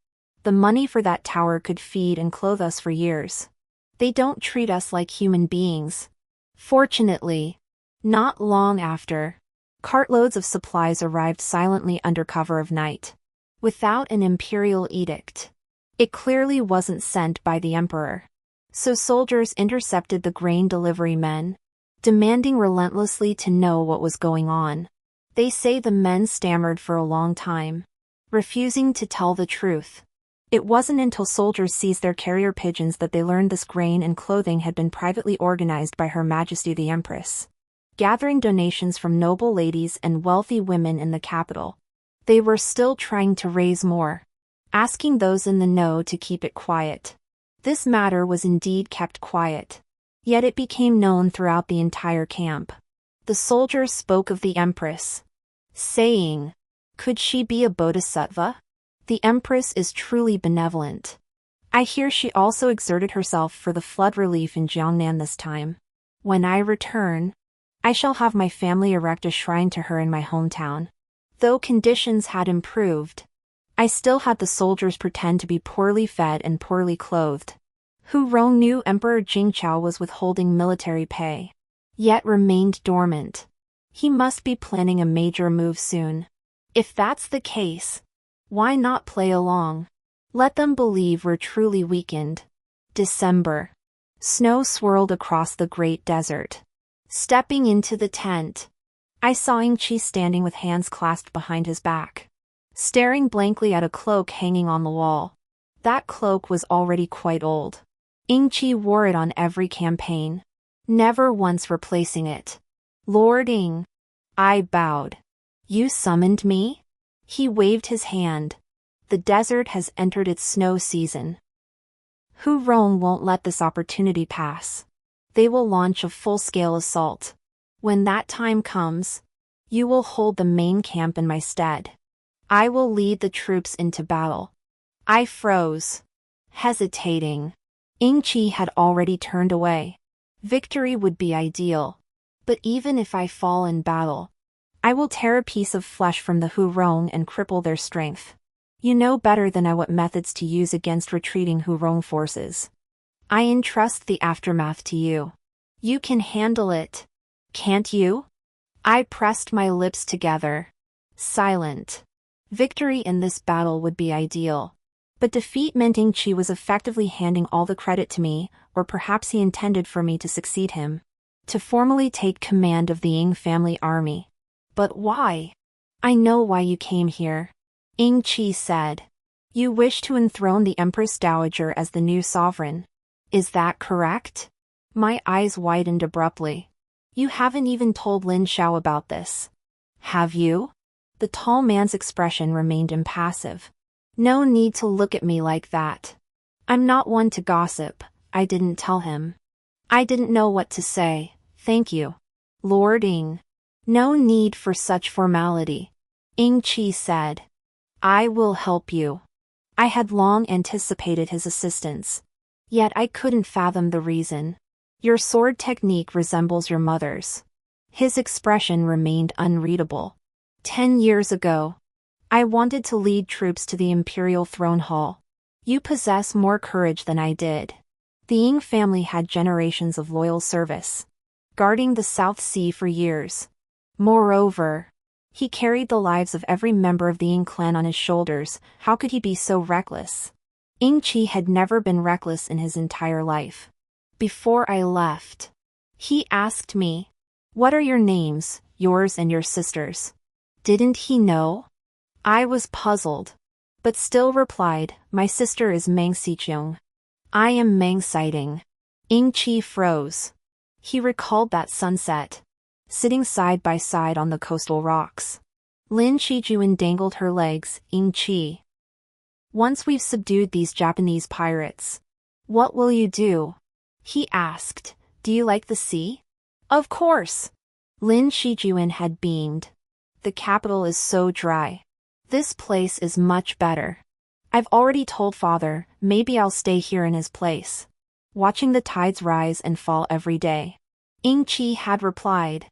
The money for that tower could feed and clothe us for years. They don't treat us like human beings. Fortunately, not long after, cartloads of supplies arrived silently under cover of night. Without an imperial edict. It clearly wasn't sent by the emperor. So soldiers intercepted the grain delivery men, demanding relentlessly to know what was going on. They say the men stammered for a long time, refusing to tell the truth. It wasn't until soldiers seized their carrier pigeons that they learned this grain and clothing had been privately organized by Her Majesty the Empress, gathering donations from noble ladies and wealthy women in the capital. They were still trying to raise more, asking those in the know to keep it quiet. This matter was indeed kept quiet. Yet it became known throughout the entire camp. The soldiers spoke of the Empress, saying, "Could she be a bodhisattva? The Empress is truly benevolent." I hear she also exerted herself for the flood relief in Jiangnan this time. When I return, I shall have my family erect a shrine to her in my hometown. Though conditions had improved, I still had the soldiers pretend to be poorly fed and poorly clothed. Hu Rong knew Emperor Jingqiao was withholding military pay, yet remained dormant. He must be planning a major move soon. If that's the case, why not play along? Let them believe we're truly weakened. December. Snow swirled across the great desert. Stepping into the tent, I saw Yingqi standing with hands clasped behind his back, staring blankly at a cloak hanging on the wall. That cloak was already quite old. Yingqi wore it on every campaign, never once replacing it. "Lord Ying." I bowed. "You summoned me?" He waved his hand. "The desert has entered its snow season. Hu Rong won't let this opportunity pass. They will launch a full-scale assault. When that time comes, you will hold the main camp in my stead. I will lead the troops into battle." I froze, hesitating. Ying Qi had already turned away. Victory would be ideal. But even if I fall in battle, I will tear a piece of flesh from the Hurong and cripple their strength. You know better than I what methods to use against retreating Hurong forces. I entrust the aftermath to you. You can handle it. Can't you? I pressed my lips together. Silent. Victory in this battle would be ideal. But defeat meant Ying Qi was effectively handing all the credit to me, or perhaps he intended for me to succeed him. To formally take command of the Ying family army. But why? I know why you came here. Ying Qi said. You wish to enthrone the Empress Dowager as the new sovereign. Is that correct? My eyes widened abruptly. You haven't even told Lin Xiao about this. Have you? The tall man's expression remained impassive. No need to look at me like that. I'm not one to gossip, I didn't tell him. I didn't know what to say, thank you. Lord Ying. No need for such formality. Ying Qi said. I will help you. I had long anticipated his assistance. Yet I couldn't fathom the reason. Your sword technique resembles your mother's. His expression remained unreadable. 10 years ago, I wanted to lead troops to the Imperial Throne Hall. You possess more courage than I did. The Ying family had generations of loyal service, guarding the South Sea for years. Moreover, he carried the lives of every member of the Ying clan on his shoulders. How could he be so reckless? Ying Qi had never been reckless in his entire life. Before I left, he asked me, "What are your names, yours and your sister's?" Didn't he know? I was puzzled, but still replied, "My sister is Meng Xiqiong. I am Meng Xiting." Ying Qi froze. He recalled that sunset, sitting side by side on the coastal rocks. Lin Shijuan dangled her legs. Ying Qi. Once we've subdued these Japanese pirates, what will you do? He asked. Do you like the sea? Of course. Lin Shijuan had beamed. The capital is so dry. This place is much better. I've already told father, maybe I'll stay here in his place, watching the tides rise and fall every day. Ying Qi had replied.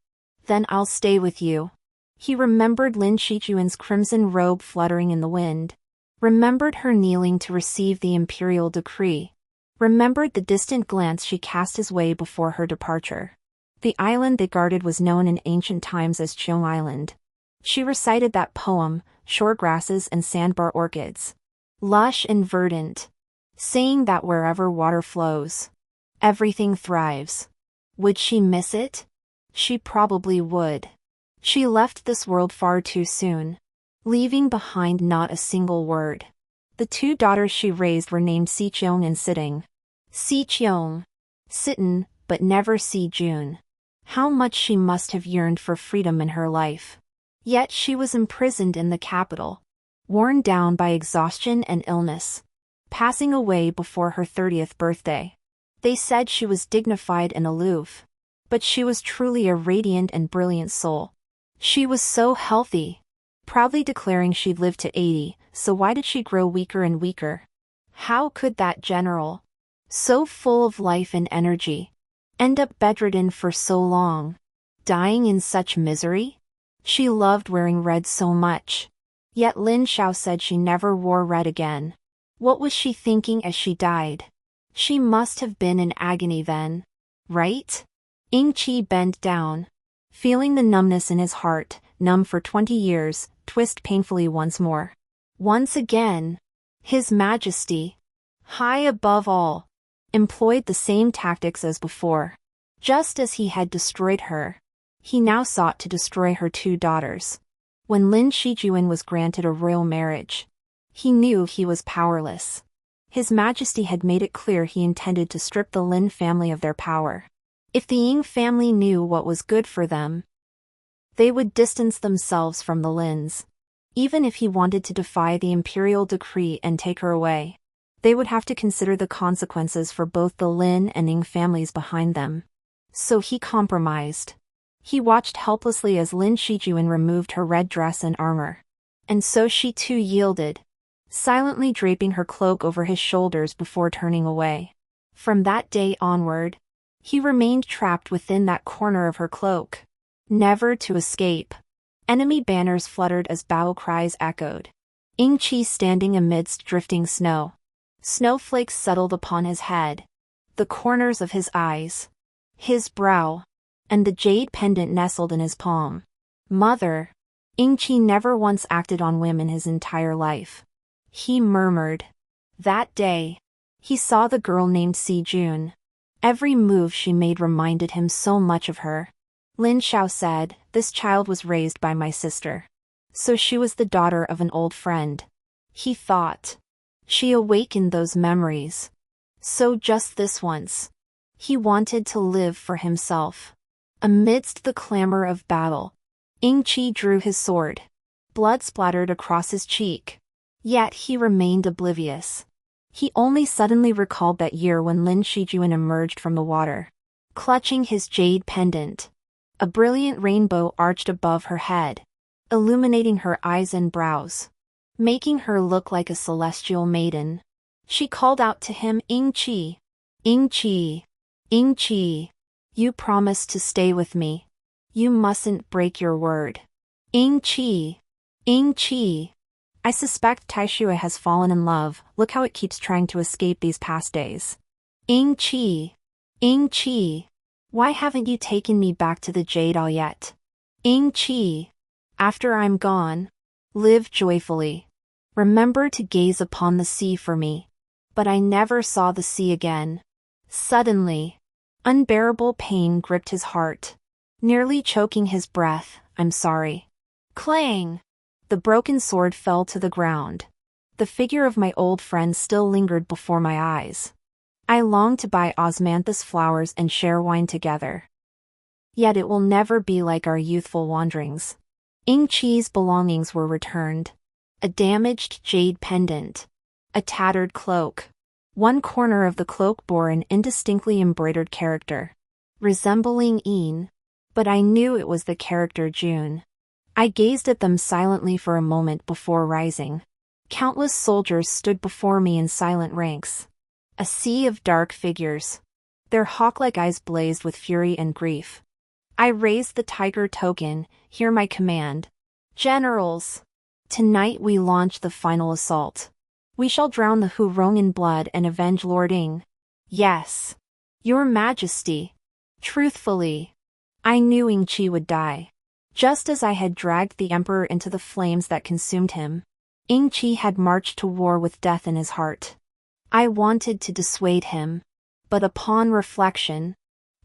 Then I'll stay with you. He remembered Lin Shijuan's crimson robe fluttering in the wind, remembered her kneeling to receive the imperial decree, remembered the distant glance she cast his way before her departure. The island they guarded was known in ancient times as Cheong Island. She recited that poem, shore grasses and sandbar orchids, lush and verdant, saying that wherever water flows, everything thrives. Would she miss it? She probably would. She left this world far too soon, leaving behind not a single word. The two daughters she raised were named Xiqiong and Siting. Xiqiong. Sitten, but never Xijun. How much she must have yearned for freedom in her life. Yet she was imprisoned in the capital, worn down by exhaustion and illness, passing away before her 30th birthday. They said she was dignified and aloof, but she was truly a radiant and brilliant soul. She was so healthy, proudly declaring she'd live to 80, so why did she grow weaker and weaker? How could that general, so full of life and energy, end up bedridden for so long, dying in such misery? She loved wearing red so much. Yet Lin Xiao said she never wore red again. What was she thinking as she died? She must have been in agony then, right? Ying Qi bent down, feeling the numbness in his heart, numb for 20 years, twist painfully once more. Once again, His Majesty, high above all, employed the same tactics as before. Just as he had destroyed her, he now sought to destroy her two daughters. When Lin Shijuan was granted a royal marriage, he knew he was powerless. His Majesty had made it clear he intended to strip the Lin family of their power. If the Ying family knew what was good for them, they would distance themselves from the Lins. Even if he wanted to defy the imperial decree and take her away, they would have to consider the consequences for both the Lin and Ying families behind them. So he compromised. He watched helplessly as Lin Shijuan removed her red dress and armor. And so she too yielded, silently draping her cloak over his shoulders before turning away. From that day onward, he remained trapped within that corner of her cloak, never to escape. Enemy banners fluttered as battle cries echoed. Ing-chi standing amidst drifting snow. Snowflakes settled upon his head, the corners of his eyes, his brow, and the jade pendant nestled in his palm. Mother. Ing-chi never once acted on whim in his entire life. He murmured. That day, he saw the girl named Si-jun. Every move she made reminded him so much of her. Lin Xiao said, "This child was raised by my sister. So she was the daughter of an old friend." He thought. She awakened those memories. So just this once, he wanted to live for himself. Amidst the clamor of battle, Ing-chi drew his sword. Blood splattered across his cheek. Yet he remained oblivious. He only suddenly recalled that year when Lin Shijun emerged from the water, clutching his jade pendant. A brilliant rainbow arched above her head, illuminating her eyes and brows, making her look like a celestial maiden. She called out to him, "Ing-chi! Ing-chi! Ing-chi! You promised to stay with me. You mustn't break your word. Ing-chi! Ing-chi! I suspect Taishui has fallen in love. Look how it keeps trying to escape these past days. Ing-chi! Ing-chi! Why haven't you taken me back to the Jade Hall yet? Ing-chi! After I'm gone, live joyfully. Remember to gaze upon the sea for me." But I never saw the sea again. Suddenly, unbearable pain gripped his heart, nearly choking his breath. "I'm sorry." Clang! The broken sword fell to the ground. The figure of my old friend still lingered before my eyes. I longed to buy osmanthus flowers and share wine together. Yet it will never be like our youthful wanderings. Ing-chi's belongings were returned. A damaged jade pendant. A tattered cloak. One corner of the cloak bore an indistinctly embroidered character, resembling Een, but I knew it was the character June. I gazed at them silently for a moment before rising. Countless soldiers stood before me in silent ranks. A sea of dark figures. Their hawk-like eyes blazed with fury and grief. I raised the tiger token. "Hear my command. Generals! Tonight we launch the final assault. We shall drown the Hurong in blood and avenge Lord Ing." "Yes, Your Majesty." Truthfully, I knew Ing-chi would die. Just as I had dragged the emperor into the flames that consumed him, Ing-chi had marched to war with death in his heart. I wanted to dissuade him, but upon reflection,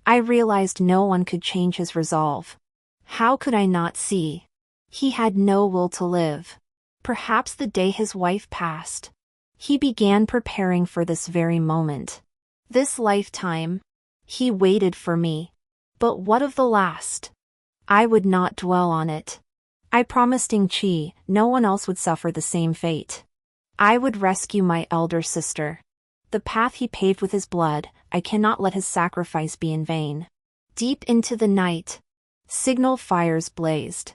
I realized no one could change his resolve. How could I not see? He had no will to live. Perhaps the day his wife passed, he began preparing for this very moment. This lifetime, he waited for me. But what of the last? I would not dwell on it. I promised Ing-chi no one else would suffer the same fate. I would rescue my elder sister. The path he paved with his blood, I cannot let his sacrifice be in vain. Deep into the night, signal fires blazed.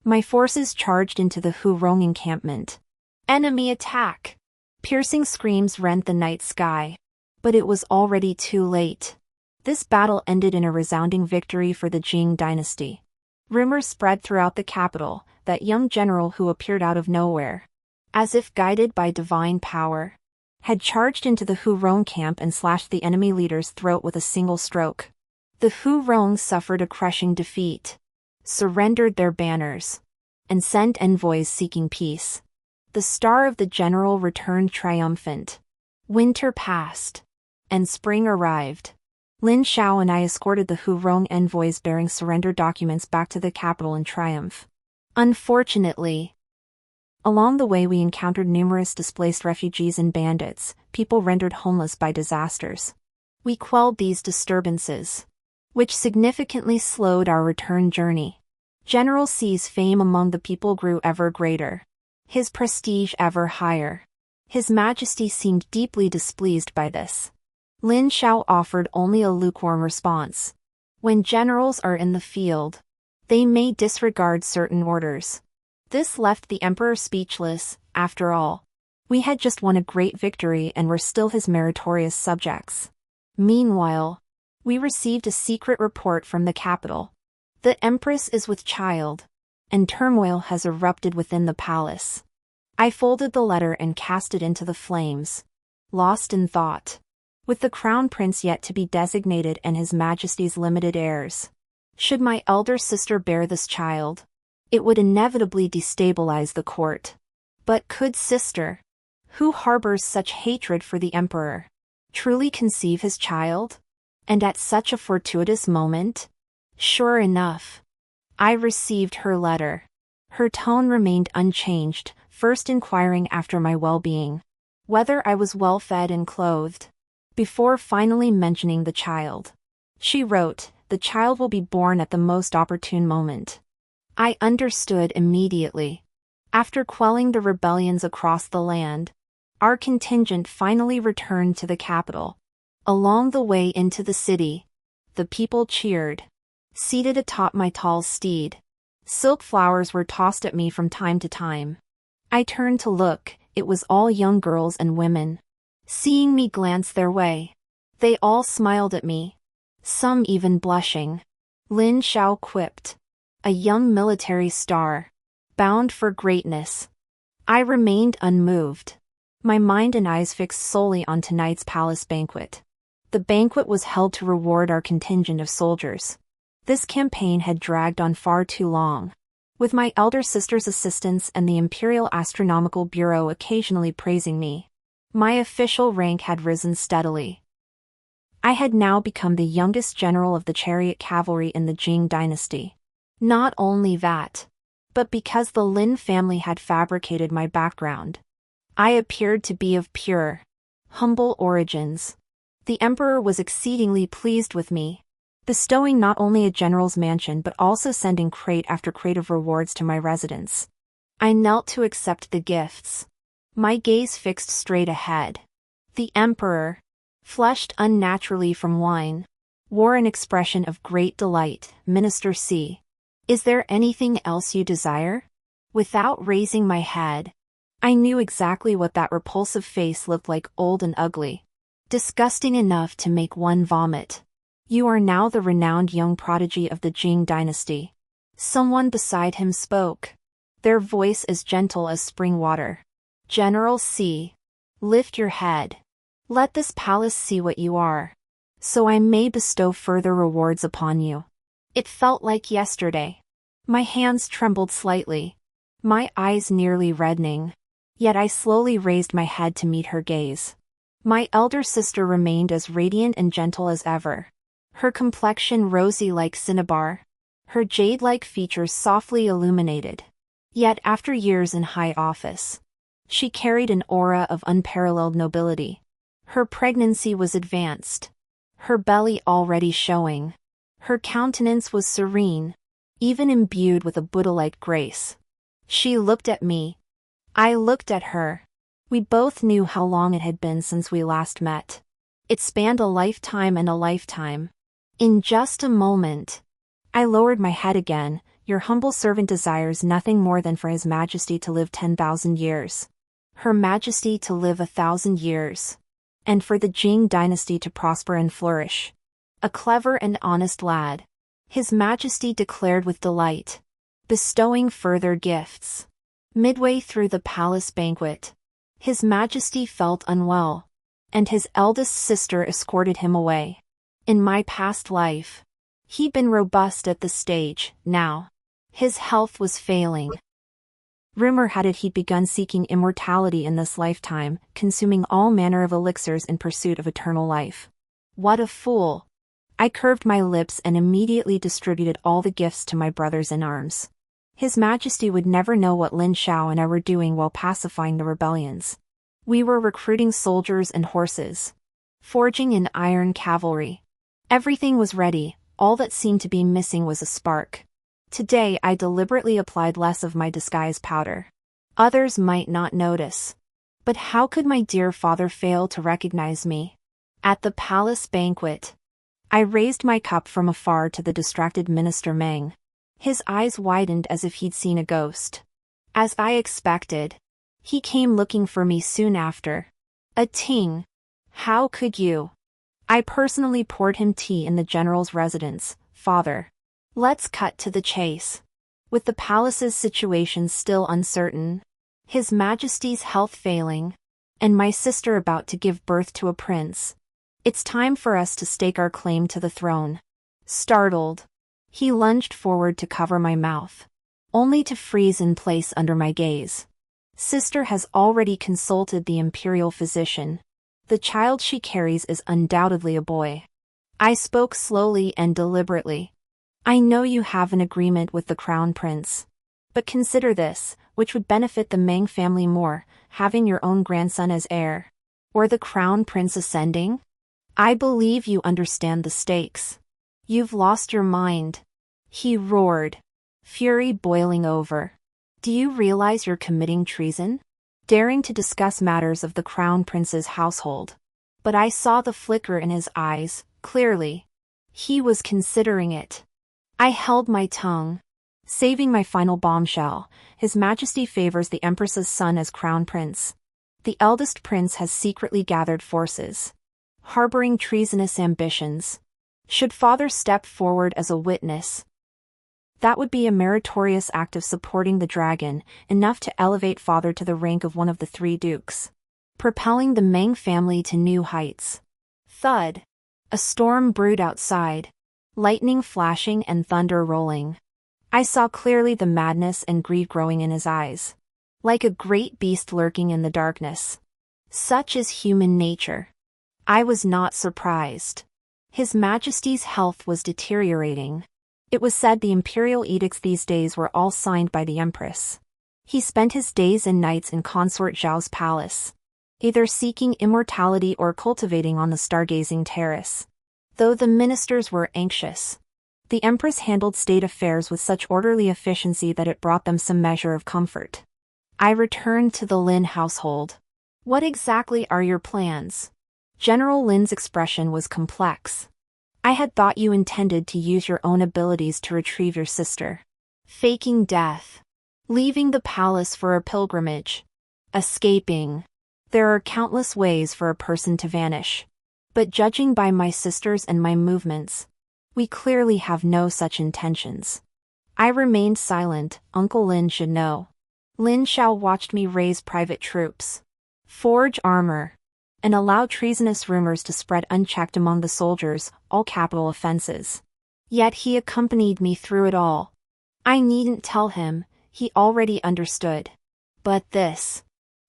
My forces charged into the Hurong encampment. Enemy attack! Piercing screams rent the night sky. But it was already too late. This battle ended in a resounding victory for the Jing dynasty. Rumors spread throughout the capital that young general who appeared out of nowhere, as if guided by divine power, had charged into the Hurong camp and slashed the enemy leader's throat with a single stroke. The Hurong suffered a crushing defeat, surrendered their banners, and sent envoys seeking peace. The star of the general returned triumphant. Winter passed, and spring arrived. Lin Xiao and I escorted the Hurong envoys bearing surrender documents back to the capital in triumph. Unfortunately, along the way we encountered numerous displaced refugees and bandits, people rendered homeless by disasters. We quelled these disturbances, which significantly slowed our return journey. General Xi's fame among the people grew ever greater, his prestige ever higher. His Majesty seemed deeply displeased by this. Lin Xiao offered only a lukewarm response. When generals are in the field, they may disregard certain orders. This left the emperor speechless. After all, we had just won a great victory and were still his meritorious subjects. Meanwhile, we received a secret report from the capital. The Empress is with child, and turmoil has erupted within the palace. I folded the letter and cast it into the flames, lost in thought. With the crown prince yet to be designated and his majesty's limited heirs, should my elder sister bear this child, it would inevitably destabilize the court. But could sister, who harbors such hatred for the emperor, truly conceive his child? And at such a fortuitous moment? Sure enough, I received her letter. Her tone remained unchanged, first inquiring after my well-being, whether I was well fed and clothed, before finally mentioning the child. She wrote, "The child will be born at the most opportune moment." I understood immediately. After quelling the rebellions across the land, our contingent finally returned to the capital. Along the way into the city, the people cheered. Seated atop my tall steed, silk flowers were tossed at me from time to time. I turned to look, it was all young girls and women. Seeing me glance their way, they all smiled at me, some even blushing. Lin Xiao quipped, "A young military star, bound for greatness." I remained unmoved, my mind and eyes fixed solely on tonight's palace banquet. The banquet was held to reward our contingent of soldiers. This campaign had dragged on far too long, with my elder sister's assistance and the Imperial Astronomical Bureau occasionally praising me. My official rank had risen steadily. I had now become the youngest general of the chariot cavalry in the Jing dynasty. Not only that, but because the Lin family had fabricated my background, I appeared to be of pure, humble origins. The emperor was exceedingly pleased with me, bestowing not only a general's mansion but also sending crate after crate of rewards to my residence. I knelt to accept the gifts, my gaze fixed straight ahead. The emperor, flushed unnaturally from wine, wore an expression of great delight. "Minister C, is there anything else you desire?" Without raising my head, I knew exactly what that repulsive face looked like, old and ugly, disgusting enough to make one vomit. "You are now the renowned young prodigy of the Jing dynasty." Someone beside him spoke, their voice as gentle as spring water. "General C, lift your head. Let this palace see what you are, so I may bestow further rewards upon you." It felt like yesterday. My hands trembled slightly, my eyes nearly reddening, yet I slowly raised my head to meet her gaze. My elder sister remained as radiant and gentle as ever, her complexion rosy like cinnabar, her jade-like features softly illuminated. Yet after years in high office, she carried an aura of unparalleled nobility. Her pregnancy was advanced, her belly already showing. Her countenance was serene, even imbued with a Buddha-like grace. She looked at me. I looked at her. We both knew how long it had been since we last met. It spanned a lifetime and a lifetime. In just a moment, I lowered my head again. "Your humble servant desires nothing more than for His Majesty to live 10,000 years. Her Majesty to live 1,000 years. And for the Jing dynasty to prosper and flourish." A clever and honest lad, His Majesty declared with delight, bestowing further gifts. Midway through the palace banquet, His Majesty felt unwell, and his eldest sister escorted him away. In my past life, he'd been robust at the stage. Now, his health was failing. Rumor had it he'd begun seeking immortality in this lifetime, consuming all manner of elixirs in pursuit of eternal life. What a fool! I curved my lips and immediately distributed all the gifts to my brothers in arms. His Majesty would never know what Lin Xiao and I were doing while pacifying the rebellions. We were recruiting soldiers and horses, forging in iron cavalry. Everything was ready, all that seemed to be missing was a spark. Today I deliberately applied less of my disguise powder. Others might not notice. But how could my dear father fail to recognize me? At the palace banquet, I raised my cup from afar to the distracted Minister Meng. His eyes widened as if he'd seen a ghost. As I expected, he came looking for me soon after. "A Ting, how could you?" I personally poured him tea in the general's residence, father. Let's cut to the chase. With the palace's situation still uncertain, His Majesty's health failing, and my sister about to give birth to a prince, it's time for us to stake our claim to the throne. Startled, he lunged forward to cover my mouth, only to freeze in place under my gaze. Sister has already consulted the imperial physician. The child she carries is undoubtedly a boy. I spoke slowly and deliberately. I know you have an agreement with the crown prince. But consider this, which would benefit the Meng family more, having your own grandson as heir, or the crown prince ascending? I believe you understand the stakes. You've lost your mind. He roared, fury boiling over. Do you realize you're committing treason? Daring to discuss matters of the crown prince's household. But I saw the flicker in his eyes, clearly. He was considering it. I held my tongue. Saving my final bombshell, His Majesty favors the Empress's son as crown prince. The eldest prince has secretly gathered forces, harboring treasonous ambitions. Should father step forward as a witness, that would be a meritorious act of supporting the dragon, enough to elevate father to the rank of one of the three dukes, propelling the Meng family to new heights. Thud. A storm brewed outside, lightning flashing and thunder rolling. I saw clearly the madness and greed growing in his eyes, like a great beast lurking in the darkness. Such is human nature. I was not surprised. His Majesty's health was deteriorating. It was said the imperial edicts these days were all signed by the Empress. He spent his days and nights in Consort Zhao's palace, either seeking immortality or cultivating on the stargazing terrace. Though the ministers were anxious, the Empress handled state affairs with such orderly efficiency that it brought them some measure of comfort. I returned to the Lin household. What exactly are your plans? General Lin's expression was complex. I had thought you intended to use your own abilities to retrieve your sister. Faking death. Leaving the palace for a pilgrimage. Escaping. There are countless ways for a person to vanish. But judging by my sisters and my movements, we clearly have no such intentions. I remained silent. Uncle Lin should know. Lin Xiao watched me raise private troops, forge armor, and allow treasonous rumors to spread unchecked among the soldiers, all capital offenses. Yet he accompanied me through it all. I needn't tell him, he already understood. But this.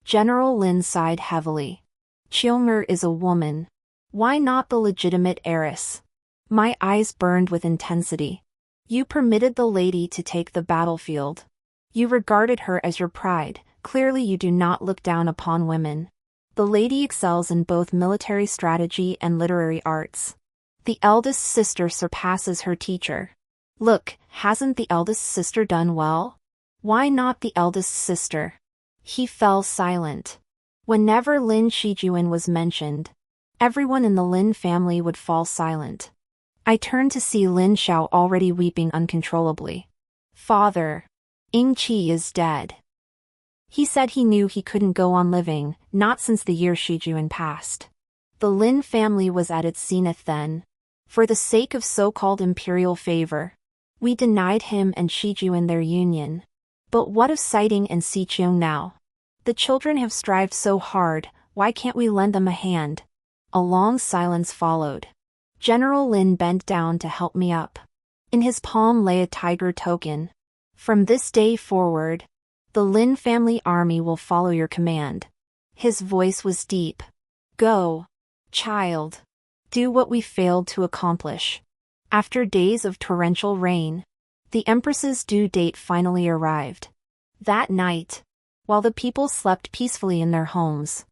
General Lin sighed heavily. Qiong'er is a woman. Why not the legitimate heiress? My eyes burned with intensity. You permitted the lady to take the battlefield. You regarded her as your pride. Clearly you do not look down upon women. The lady excels in both military strategy and literary arts. The eldest sister surpasses her teacher. Look, hasn't the eldest sister done well? Why not the eldest sister? He fell silent. Whenever Lin Shijuan was mentioned, everyone in the Lin family would fall silent. I turned to see Lin Xiao already weeping uncontrollably. Father, Ying Qi is dead. He said he knew he couldn't go on living, not since the year Shijuan passed. The Lin family was at its zenith then. For the sake of so-called imperial favor, we denied him and Shijuan their union. But what of Siting and Xiqiong now? The children have strived so hard, why can't we lend them a hand? A long silence followed. General Lin bent down to help me up. In his palm lay a tiger token. From this day forward, the Lin family army will follow your command. His voice was deep. Go, child. Do what we failed to accomplish. After days of torrential rain, the Empress's due date finally arrived. That night, while the people slept peacefully in their homes,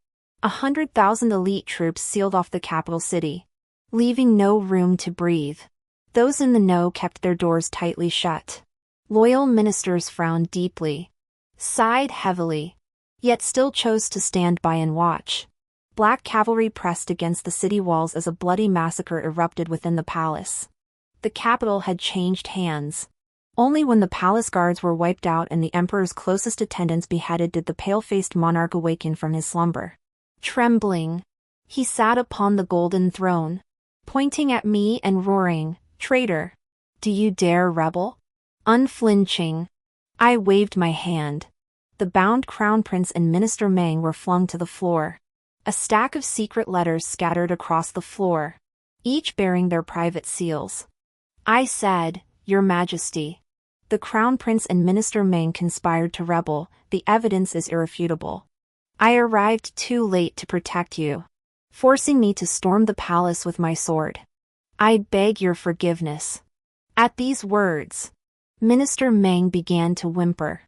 100,000 elite troops sealed off the capital city, leaving no room to breathe. Those in the know kept their doors tightly shut. Loyal ministers frowned deeply, sighed heavily, yet still chose to stand by and watch. Black cavalry pressed against the city walls as a bloody massacre erupted within the palace. The capital had changed hands. Only when the palace guards were wiped out and the emperor's closest attendants beheaded did the pale-faced monarch awaken from his slumber. Trembling, he sat upon the golden throne. pointing at me and roaring, "Traitor! Do you dare rebel?" Unflinching, I waved my hand. The bound crown prince and Minister Meng were flung to the floor. A stack of secret letters scattered across the floor, each bearing their private seals. I said, "Your Majesty. The crown prince and Minister Meng conspired to rebel. The evidence is irrefutable. I arrived too late to protect you, forcing me to storm the palace with my sword. I beg your forgiveness." At these words, Minister Meng began to whimper.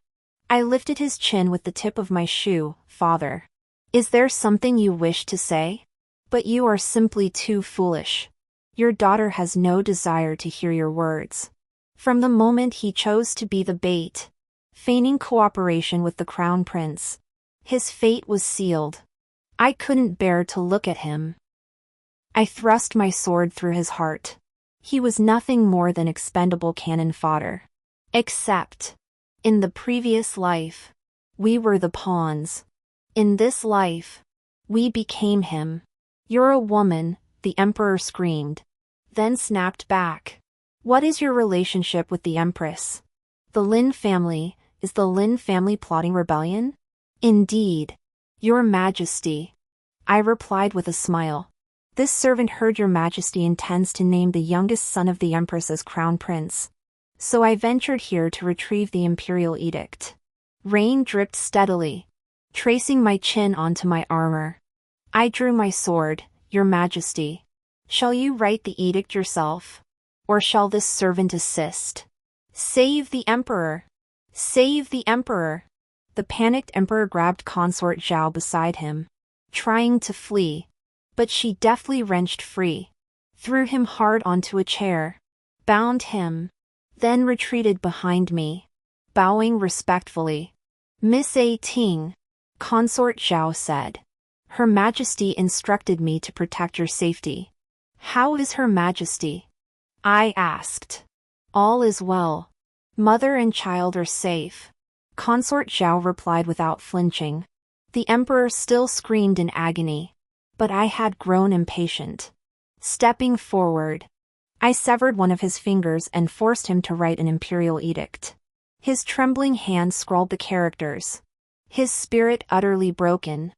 I lifted his chin with the tip of my shoe. "Father, is there something you wish to say? But you are simply too foolish. Your daughter has no desire to hear your words." From the moment he chose to be the bait, feigning cooperation with the crown prince, his fate was sealed. I couldn't bear to look at him. I thrust my sword through his heart. He was nothing more than expendable cannon fodder. Except, in the previous life, we were the pawns. In this life, we became him. "You're a woman," the emperor screamed, then snapped back. "What is your relationship with the empress?" "The Lin family." "Is the Lin family plotting rebellion?" "Indeed, Your Majesty," I replied with a smile. "This servant heard Your Majesty intends to name the youngest son of the empress as crown prince. So I ventured here to retrieve the imperial edict." Rain dripped steadily, tracing my chin onto my armor. I drew my sword. "Your Majesty, shall you write the edict yourself? Or shall this servant assist?" "Save the emperor! Save the emperor!" The panicked emperor grabbed Consort Zhao beside him, trying to flee, but she deftly wrenched free, threw him hard onto a chair, bound him, then retreated behind me, bowing respectfully. "Miss A. Ting," Consort Zhao said. "Her Majesty instructed me to protect your safety." "How is Her Majesty?" I asked. "All is well. Mother and child are safe," Consort Zhao replied without flinching. The emperor still screamed in agony, but I had grown impatient. Stepping forward, I severed one of his fingers and forced him to write an imperial edict. His trembling hand scrawled the characters, his spirit utterly broken.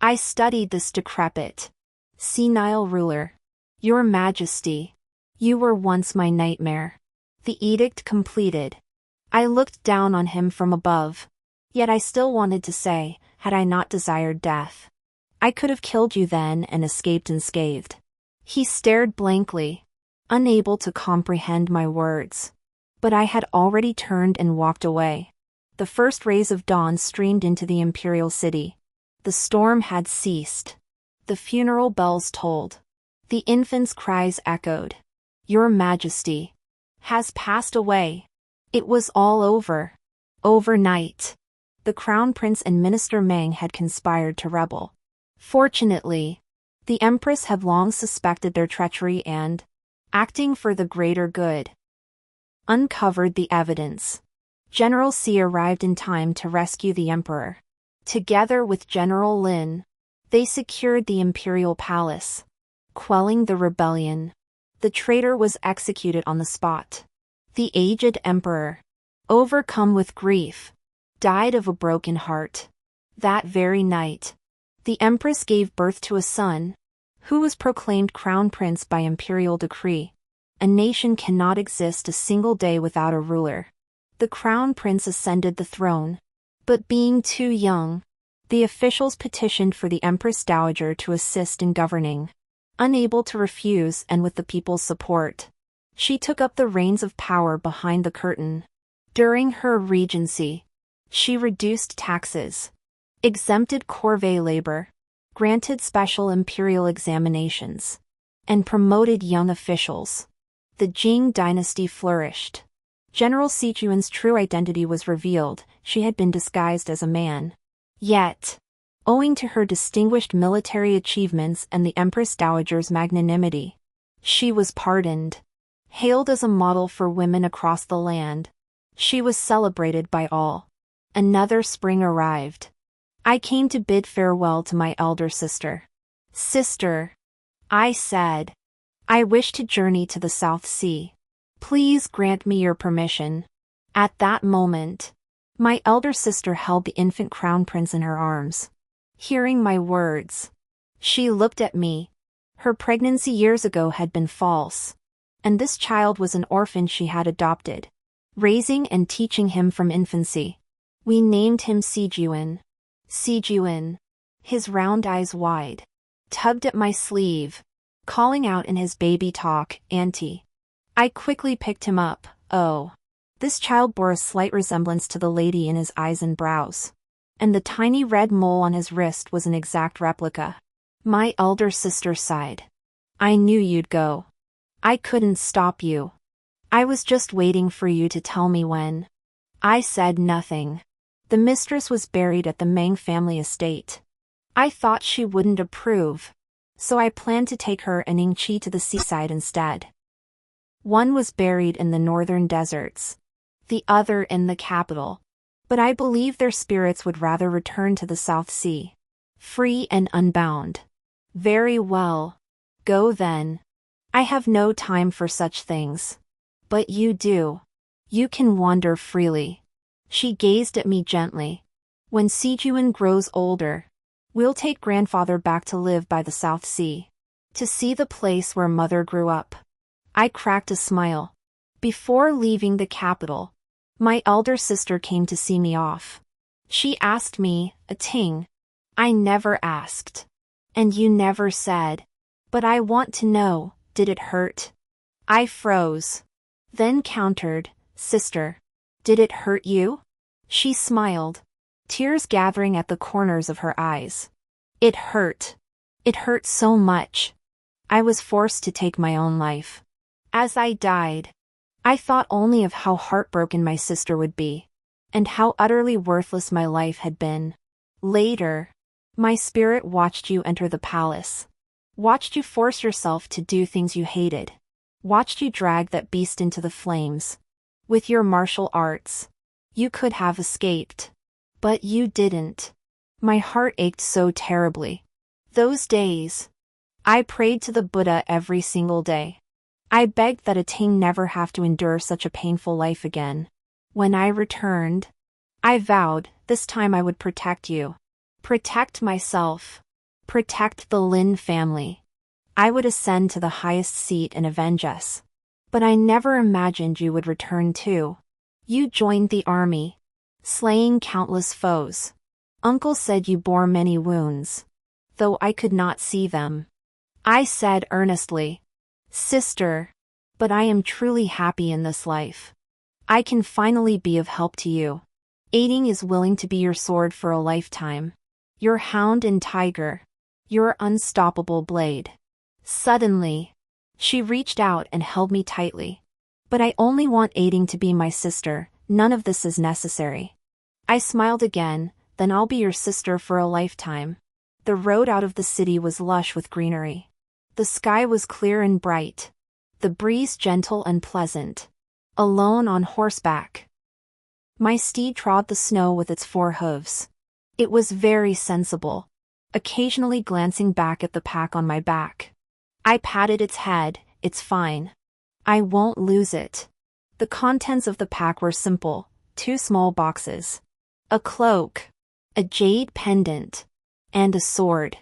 I studied this decrepit, senile ruler. "Your Majesty, you were once my nightmare." The edict completed, I looked down on him from above. Yet I still wanted to say, had I not desired death, I could have killed you then and escaped unscathed. He stared blankly, unable to comprehend my words. But I had already turned and walked away. The first rays of dawn streamed into the imperial city. The storm had ceased. The funeral bells tolled. The infants' cries echoed. "Your Majesty has passed away." It was all over. Overnight, the crown prince and Minister Meng had conspired to rebel. Fortunately, the empress had long suspected their treachery and, acting for the greater good, uncovered the evidence. General Si arrived in time to rescue the emperor. Together with General Lin, they secured the imperial palace, quelling the rebellion. The traitor was executed on the spot. The aged emperor, overcome with grief, died of a broken heart. That very night, the empress gave birth to a son, who was proclaimed crown prince by imperial decree. A nation cannot exist a single day without a ruler. The crown prince ascended the throne, but being too young, the officials petitioned for the empress dowager to assist in governing. Unable to refuse and with the people's support, she took up the reins of power behind the curtain. During her regency, she reduced taxes, exempted corvée labor, granted special imperial examinations, and promoted young officials. The Jing dynasty flourished. General Sichuan's true identity was revealed. She had been disguised as a man. Yet, owing to her distinguished military achievements and the Empress Dowager's magnanimity, she was pardoned. Hailed as a model for women across the land, she was celebrated by all. Another spring arrived. I came to bid farewell to my elder sister. "Sister," I said, I wish to journey to the South Sea. Please grant me your permission." At that moment, my elder sister held the infant crown prince in her arms. Hearing my words, she looked at me. Her pregnancy years ago had been false, and this child was an orphan she had adopted, raising and teaching him from infancy. We named him Sijuan. Sijuan. His round eyes wide, tugged at my sleeve, calling out in his baby talk, "Auntie." I quickly picked him up. Oh. This child bore a slight resemblance to the lady in his eyes and brows, and the tiny red mole on his wrist was an exact replica. My elder sister sighed. "I knew you'd go. I couldn't stop you. I was just waiting for you to tell me when." I said nothing. The mistress was buried at the Meng family estate. I thought she wouldn't approve, so I planned to take her and Yingqi to the seaside instead. One was buried in the northern deserts, the other in the capital, but I believe their spirits would rather return to the South Sea, free and unbound. Very well. Go then. I have no time for such things. But you do. You can wander freely. She gazed at me gently. When Sijuan grows older, we'll take grandfather back to live by the South Sea, to see the place where mother grew up. I cracked a smile. Before leaving the capital, my elder sister came to see me off. She asked me, "Ting." I never asked. "And you never said. But I want to know, did it hurt?" I froze. Then countered, "Sister, did it hurt you?" She smiled, tears gathering at the corners of her eyes. It hurt. It hurt so much. I was forced to take my own life. As I died, I thought only of how heartbroken my sister would be, and how utterly worthless my life had been. Later, my spirit watched you enter the palace. Watched you force yourself to do things you hated. Watched you drag that beast into the flames. With your martial arts, you could have escaped. But you didn't. My heart ached so terribly. Those days, I prayed to the Buddha every single day. I begged that Ting never have to endure such a painful life again. When I returned, I vowed this time I would protect you. Protect myself. Protect the Lin family. I would ascend to the highest seat and avenge us. But I never imagined you would return too. You joined the army, slaying countless foes. Uncle said you bore many wounds, though I could not see them. I said earnestly, "Sister, but I am truly happy in this life. I can finally be of help to you. Aiding is willing to be your sword for a lifetime. Your hound and tiger. Your unstoppable blade." Suddenly, she reached out and held me tightly. "But I only want Aiding to be my sister, none of this is necessary." I smiled again, "Then I'll be your sister for a lifetime." The road out of the city was lush with greenery. The sky was clear and bright. The breeze gentle and pleasant. Alone on horseback, my steed trod the snow with its 4 hooves. It was very sensible, occasionally glancing back at the pack on my back. I patted its head, "It's fine. I won't lose it." The contents of the pack were simple, 2 small boxes, a cloak, a jade pendant, and a sword.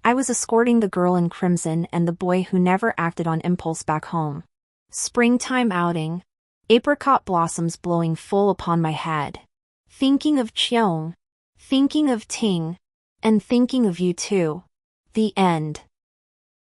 I was escorting the girl in crimson and the boy who never acted on impulse back home. Springtime outing. Apricot blossoms blowing full upon my head. Thinking of Cheong. Thinking of Ting. And thinking of you too. The end.